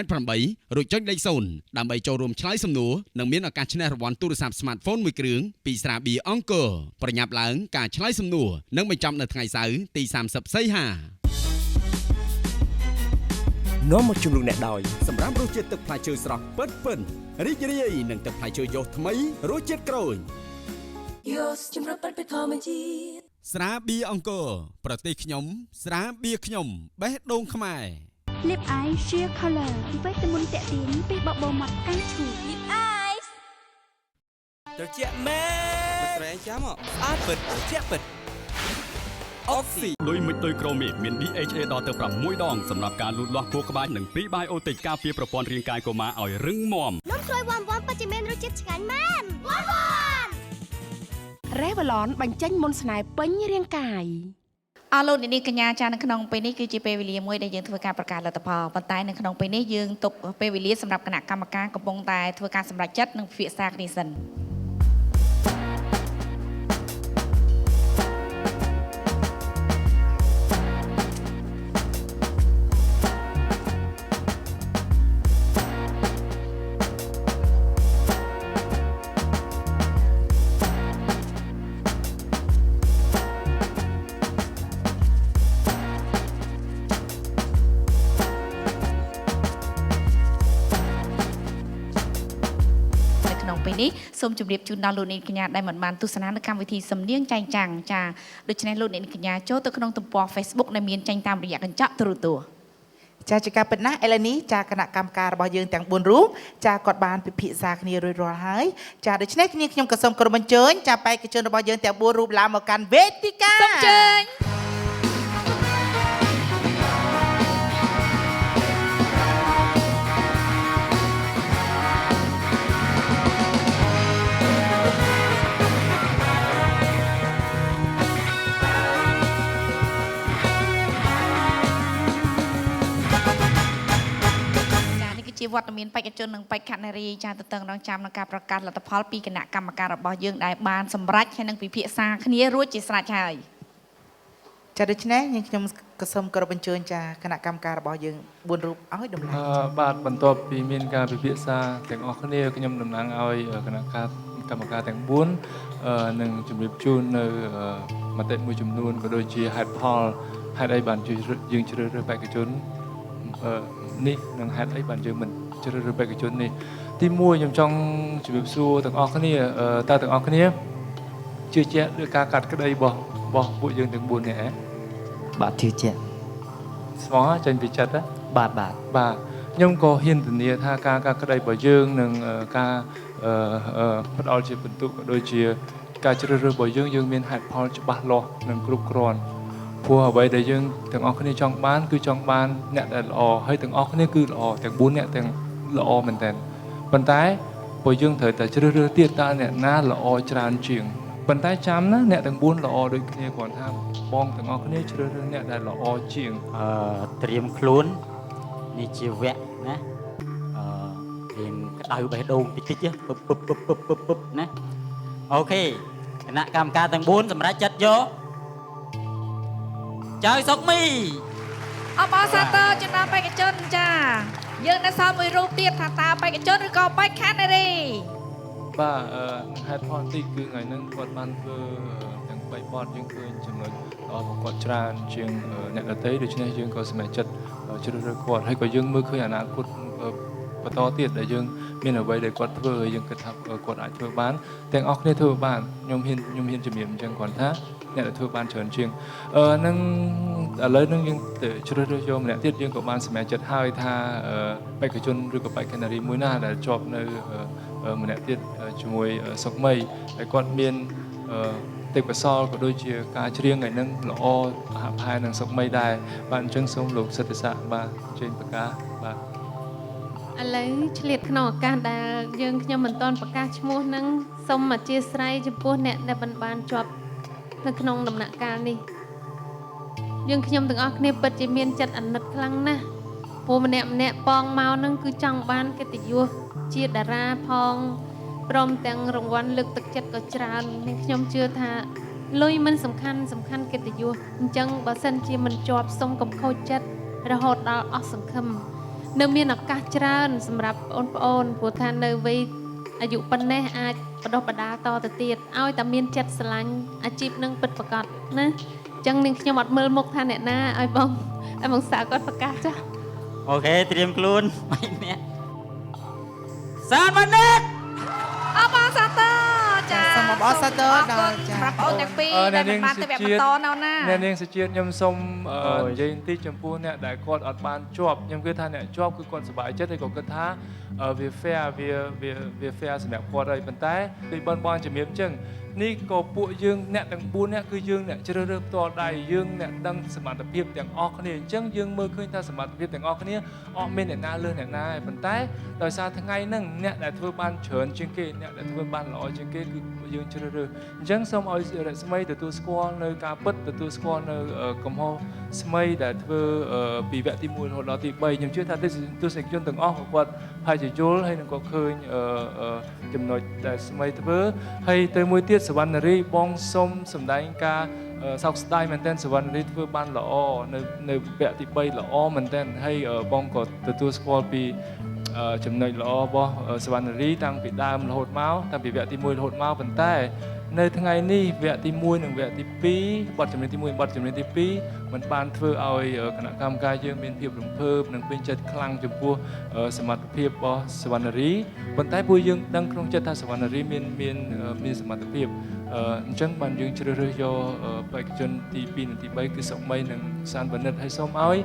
8188រួចចុចលេខ0ដើម្បីចូលរួមឆ្លើយសំណួរនិងមានឱកាសឈ្នះរង្វាន់ទូរស័ព្ទ Smartphone មួយគ្រឿងពីស្រាបៀរអង្គរប្រញាប់ឡើងការឆ្លើយសំណួរនឹងបញ្ចប់នៅថ្ងៃសៅរ៍ទី30សីហានាំមកជម្រុញអ្នកដោយសម្រាប់រសជាតិទឹកផ្លែឈើស្រស់ពិតរីករាយនឹងទឹកផ្លែឈើយោថ្មីរសជាតិក្រូចយោជម្រុញពិតពីធម្មជាតិស្រាបៀរអង្គរប្រទេសខ្ញុំស្រាបៀរខ្ញុំបេះដូងខ្មែរ Lip Ice Sheer Color វីតាមីនតាក់ទាញពីបបោមាត់កាន់ឈូ Lip Ice ត្រជាក់មែនមិនស្រែងចាំស្អាតពិតត្រជាក់ពិត Oxy ដោយមិនដោយក្រូមេមាន DHA ដល់ទៅ6ដងសម្រាប់ការលូតលាស់ខួរក្បាលនិងព្រីបាយអូទិកការពារប្រព័ន្ធរាងកាយកុមារឲ្យរឹងមាំនំក្រួយវ៉ាន់វ៉ាន់ពិតជាមានរសជាតិឆ្ងាញ់មែនវ៉ាន់វ៉ាន់ Revlon បញ្ចេញមុនស្នេហ៍ពេញរាងកាយ អរលោកអ្នកនាងកញ្ញាចានៅក្នុងពេលនេះគឺជាពេលវេលាមួយដែលយើងធ្វើការប្រកាសលទ្ធផលប៉ុន្តែនៅក្នុងពេលនេះយើងទុកពេលវេលាសម្រាប់គណៈកម្មការកំពុងតែធ្វើការសម្រេចចិត្តនិងពិភាក្សាគ្នាសិន សូមជម្រាបជូនដល់លោកអ្នកកញ្ញាដែលមិនបានទស្សនានៅកម្មវិធីសំនៀងចែងចាំងចាដូច្នេះលោកអ្នកកញ្ញាចូលទៅក្នុងទំព័រ Facebook ដែលមានចេញតាមរយៈកញ្ចក់ទូរទស្សន៍ ចាជាការពិតណាស់ឥឡូវនេះចាគណៈកម្មការរបស់យើងទាំង4រូបចាគាត់បានពិភាក្សាគ្នារួចរាល់ហើយចាដូច្នេះខ្ញុំក៏សូមគោរពអញ្ជើញចាបេក្ខជនរបស់យើងទាំង4រូបឡើងមកកាន់វេទិកាសូមអញ្ជើញ វត្តមានបេក្ខជននិងបេក្ខនារីចាតតឹងរងចាំនឹងការប្រកាសលទ្ធផលពីគណៈកម្មការរបស់យើងដែលបានសម្រេចហើយនឹងពិភាក្សាគ្នារួចជាស្រេចហើយចាដូច្នេះខ្ញុំក៏សូមគោរពអញ្ជើញចាគណៈកម្មការរបស់យើង4រូបឲ្យដំណើរបាទបន្ទាប់ពីមានការពិភាក្សាទាំងអស់គ្នាខ្ញុំតំណាងឲ្យគណៈកម្មការទាំង4នឹងជម្រាបជូននៅមតិមួយចំនួនក៏ដូចជាហេតុផលហេតុអីបានយើងជ្រើសរើសបេក្ខជននេះនឹងហេតុអីបានយើងមិនជ្រើសរើសបេក្ខជននេះទី1ខ្ញុំចង់ជម្រាបសួរទាំងអស់គ្នាតើទាំងអស់គ្នាជឿជាក់លើការកាត់ក្តីរបស់ពួកយើងទាំង4នាក់បាទជឿជាក់ស្មោះចេញពីចិត្តបាទខ្ញុំក៏ហ៊ានធានាថាការកាត់ក្តីរបស់យើងនឹងការផ្ដល់ជាបន្ទុកក៏ដូចជាការជ្រើសរើសរបស់យើងមានហេតុផលច្បាស់លាស់និងគ្រប់គ្រាន់ព្រោះអ្វីដែលយើងទាំងអស់គ្នាចង់បានគឺចង់បានអ្នកដែលល្អហើយទាំងអស់គ្នាគឺល្អទាំង4អ្នកទាំងល្អមែនតើប៉ុន្តែពួកយើងត្រូវតែជ្រើសរើសទៀតតើអ្នកណាល្អច្រើនជាងប៉ុន្តែចាំណាអ្នកទាំង4ល្អដូចគ្នាគ្រាន់ថាបងទាំងអស់គ្នាជ្រើសរើសអ្នកដែលល្អជាងត្រៀមខ្លួននេះជាវគ្គណារៀងក្តៅបេះដូងតិចតិចពឹបណាអូខេគណៈកម្មការទាំង4សម្រាប់ចាត់យកចៅសុកមីអបអរសាទរចំណាំបេក្ខជនចាយើងនៅសល់មួយរូបទៀតថាតើបេក្ខជនឬក៏បេក្ខនារីបាទហេតុផលទីគឺថ្ងៃហ្នឹងគាត់បានធ្វើទាំង3បទយើងឃើញចំណុចរបស់គាត់ច្រើនជាងអ្នកដទៃដូច្នេះយើងក៏សម្រេចចិត្តជ្រើសរើសគាត់ហើយក៏យើងមើលឃើញអនាគតបន្តទៀតដែលយើងមានអ្វីដែលគាត់ធ្វើហើយយើងគិតថាគាត់អាចធ្វើបានទាំងអស់គ្នាធ្វើបានខ្ញុំហ៊ានជំរាបអញ្ចឹងគាត់ថាអ្នកដែលធ្វើបានច្រើនជាងនឹងឥឡូវនឹងយើងទៅជ្រើសរើសយកម្នាក់ទៀតយើងក៏បានសម្រេចចិត្តហើយថាបេក្ខជនឬក៏បេក្ខនារីមួយណាដែលជាប់នៅម្នាក់ទៀតជាមួយសុកមីហើយគាត់មានទេពកោសល្យក៏ដូចជាការច្រៀងថ្ងៃហ្នឹងល្អហាក់ផែននឹងសុកមីដែរបាទអញ្ចឹងសូមលោកសិទ្ធិស័ក្តិបាទជើញប្រកាសបាទឥឡូវឆ្លៀតក្នុងឱកាសដែលយើងខ្ញុំមិនទាន់ប្រកាសឈ្មោះហ្នឹងសូមអធិស្ឋានចំពោះអ្នកដែលបានជាប់នៅក្នុងដំណាក់កាលនេះយើងខ្ញុំទាំងអស់គ្នាពិតជាមានចិត្តអាណិតខ្លាំងណាស់ព្រោះម្នាក់ប៉ងមកហ្នឹងគឺចង់បានកិត្តិយសជាតារាផងព្រមទាំងរង្វាន់លើកទឹកចិត្តក៏ច្រើននេះខ្ញុំជឿថាលុយមិនសំខាន់កិត្តិយសអញ្ចឹងបើសិនជាមិនជាប់សុំកុំខូចចិត្តរហូតដល់អស់សង្ឃឹមនៅមានឱកាសច្រើនសម្រាប់បងប្អូនព្រោះថានៅវ័យអាយុប៉ុណ្ណេះអាចបដិបដាលតទៅទៀតឲ្យតែមានចិត្តស្រឡាញ់អាជីពនឹងពិតប្រាកដណាអញ្ចឹងនាងខ្ញុំអត់មើលមុខថាអ្នកណាឲ្យបងសាគាត់ប្រកាសចាស់អូខេត្រៀមខ្លួន3នាក់សានម៉ានិតអបអរសាទរចា សូមអបអរសាទរដល់ចា ប្រាប់អូនទាំងពីរដែលបានទៅវគ្គបន្តនៅណាអ្នកនាងសុជាតិខ្ញុំសូមនិយាយបន្តិចចំពោះអ្នកដែលគាត់អត់បានជាប់ខ្ញុំគិតថាអ្នកជាប់គឺគាត់សប្បាយចិត្តហើយក៏គិតថាវា fair វា fair សម្រាប់គាត់ហើយប៉ុន្តែដូចបងជំរាបអញ្ចឹង នេះក៏ពួកយើងអ្នកទាំង4អ្នកគឺយើងអ្នកជ្រើសរើសផ្ទាល់ដៃយើងអ្នកដឹងសមត្ថភាពទាំងអស់គ្នាអញ្ចឹងយើងមើលឃើញថាសមត្ថភាពទាំងអស់គ្នាអត់មានអ្នកណាលើសអ្នកណាទេប៉ុន្តែដោយសារថ្ងៃហ្នឹងអ្នកដែលធ្វើបានច្រើនជាងគេអ្នកដែលធ្វើបានល្អជាងគេគឺយើងជ្រើសរើសអញ្ចឹងសូមឲ្យរស្មីទទួលស្គាល់នៅការពិតទទួលស្គាល់នៅកំហុសស្មីដែលធ្វើពីវគ្គទី1រហូតដល់ទី3ខ្ញុំជឿថាទស្សនិកជនទាំងអស់គាត់ប្រហែលជាយល់ហើយនឹងក៏ឃើញចំណុចដែលស្មីធ្វើហើយទៅមួយទៀតសវណ្ណរីបងសូមសម្ដែងការសោកស្ដាយមែនទែនសវណ្ណរីធ្វើបានល្អនៅវគ្គទី3ល្អមែនទែនហើយបងក៏ទទួលស្គាល់ពីចំណុចល្អរបស់សវណ្ណរីតាំងពីដើមរហូតមកតាំងពីវគ្គទី1រហូតមកប៉ុន្តែនៅថ្ងៃនេះវគ្គទី1និងវគ្គទី2បទចម្រៀងទី1បទចម្រៀងទី2มันបានធ្វើឲ្យគណៈកម្មការយើងមានភាពរំភើបនិងពេញចិត្តខ្លាំងចំពោះសមត្ថភាពរបស់សវណ្ណរីប៉ុន្តែពួកយើងដឹងក្នុងចិត្តថាសវណ្ណរីមានសមត្ថភាពអញ្ចឹងបានយើងជ្រើសរើសយកបេក្ខជនទី2និងទី3គឺសុកមីនិងសានវណ្ណិតហើយសូមឲ្យ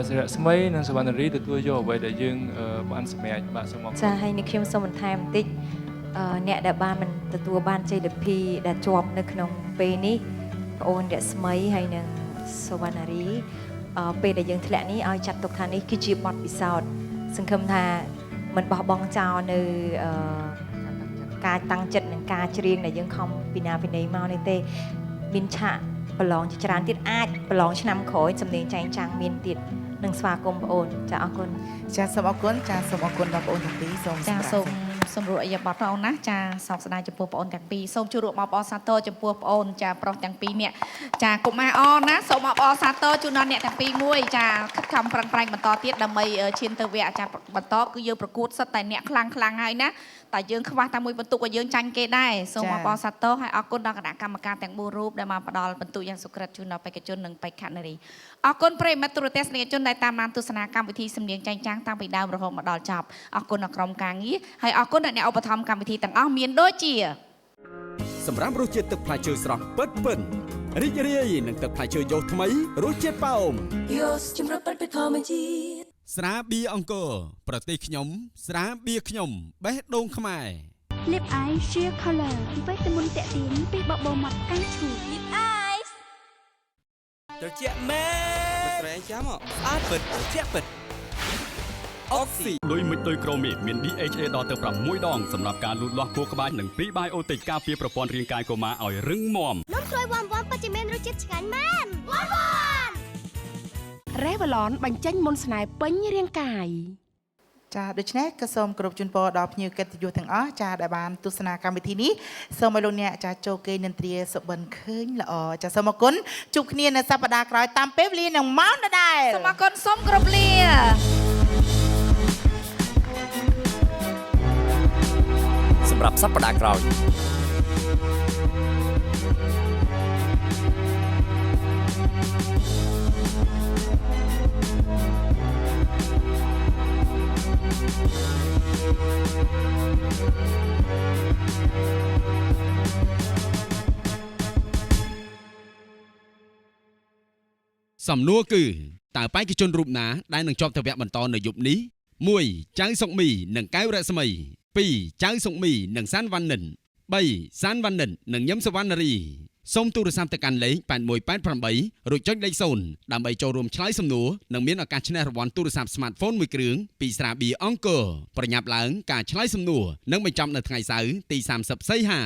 សិរស្មីនិងសវណ្ណរីទទួលយកអ្វីដែលយើងបានសម្រេចបាទសូមអរគុណចាហើយនេះខ្ញុំសូមបន្ថែមបន្តិចអ្នកដែលបានមិនទទួលបានជ័យលាភីដែលជាប់នៅក្នុងពេលនេះប្អូនរស្មីហើយនិងសវណ្ណារីពេលដែលយើងធ្លាក់នេះឲ្យចាត់ទុកថានេះគឺជាបទពិសោធន៍សង្ឃឹមថាមិនបោះបង់ចោលនៅការតាំងចិត្តនិងការច្រៀងដែលយើងខំពីណាពីណីមកនេះទេមានឆាកប្រឡងជាច្រើនទៀតអាចប្រឡងឆ្នាំក្រោយសំឡេងចែងចាំងមានទៀតនឹងស្វាគមន៍បងអូនចាអរគុណចាសូមអរគុណចាសូមអរគុណដល់បងអូនទាំងពីរសូមចាសូមសម្រួលអយបតបងអូនណាចាសោកស្ដាយចំពោះបងអូនទាំងពីរសូមជួបមកបងសាទរចំពោះបងអូនចាប្រុសទាំងពីរនាក់ចាកុមារអរណាសូមមកបងសាទរជូនដល់អ្នកទាំងពីរមួយចាខិតខំប្រឹងប្រែងបន្តទៀតដើម្បីឈានទៅវគ្គចាបន្តគឺយើងប្រកួតសិតតែអ្នកខ្លាំងហើយណាតែយើងខ្វះតែមួយបន្ទុកឲ្យយើងចាញ់គេដែរសូមមកបងសាទរហើយអរគុណដល់គណៈកម្មការទាំង4រូបដែលមកផ្ដល់បន្ទុកយ៉ាងសុក្រិតជូនដល់បេក្ខជននិងបេក្ខនារីអរគុណប្រិយមិត្តទូរទស្សនិកជនដែលតាមដានទស្សនាកម្មវិធីសំនៀងចែងចាំងតាំងពីដើមរហូតមកដល់ចប់អរគុណដល់ក្រុមការងារហើយអរគុណដល់អ្នកឧបត្ថម្ភកម្មវិធីទាំងអស់មានដូចជាសម្រាប់រសជាតិទឹកផ្លែឈើស្រស់ពិតរីករាយនឹងទឹកផ្លែឈើយោថ្មីរសជាតិប៉ោមយោជំរុញពិតពីធម្មជាតិស្រាបៀរអង្គរប្រទេសខ្ញុំស្រាបៀរខ្ញុំបេះដូងខ្មែរ Lip Eye Sheer Color វីតាមីនតាក់ទាញពីបបោមាត់កាន់ឈូ Lip Eye ត្រជាក់មែនស្រែចាំស្អាតពិតត្រជាក់ពិតអុកស៊ី ដោយមិនដោយក្រូមីមាន DHA ដល់ទៅ6ដងសម្រាប់ការលូតលាស់ខួរក្បាលនិង Prebiotic ការពារប្រព័ន្ធរាងកាយកុមារឲ្យរឹងមាំនំក្រួយវ៉ាន់វ៉ាន់ពិតជាមានរសជាតិឆ្ងាញ់មែនវ៉ាន់វ៉ាន់ Revlon បញ្ចេញមុនស្នេហ៍ពេញរាងកាយចាដូច្នេះក៏សូមគោរពជូនពរដល់ភ្ញៀវកិត្តិយសទាំងអស់ចាដែលបានទស្សនាកម្មវិធីនេះសូមឲ្យលោកអ្នកចាចូលគេនិន្ទ្រាសុបិនឃើញល្អចាសូមអរគុណជួបគ្នានៅសប្តាហ៍ក្រោយតាមពេលវេលានឹងម៉ោងដដែលសូមអរគុណសូមគោរពលាសម្រាប់សប្តាហ៍ក្រោយសំណួរគឺតើបេក្ខជនរូបណាដែលនឹងជាប់ទៅវគ្គបន្តនៅយប់នេះ 1. ចៅសុកមីនិងកែវរស្មី 2. ចៅសុកមីនិងសានវណ្ណិន 3. សានវណ្ណិននិងញឹមសវណ្ណារីសូមទូរស័ព្ទទៅកាន់លេខ8188រួចចុចលេខ0ដើម្បីចូលរួមឆ្លើយសំណួរនិងមានឱកាសឈ្នះរង្វាន់ទូរស័ព្ទ Smartphone មួយគ្រឿងពីស្រាបៀរអង្គរប្រញាប់ឡើងការឆ្លើយសំណួរនឹងបញ្ចប់នៅថ្ងៃសៅរ៍ទី30 សីហា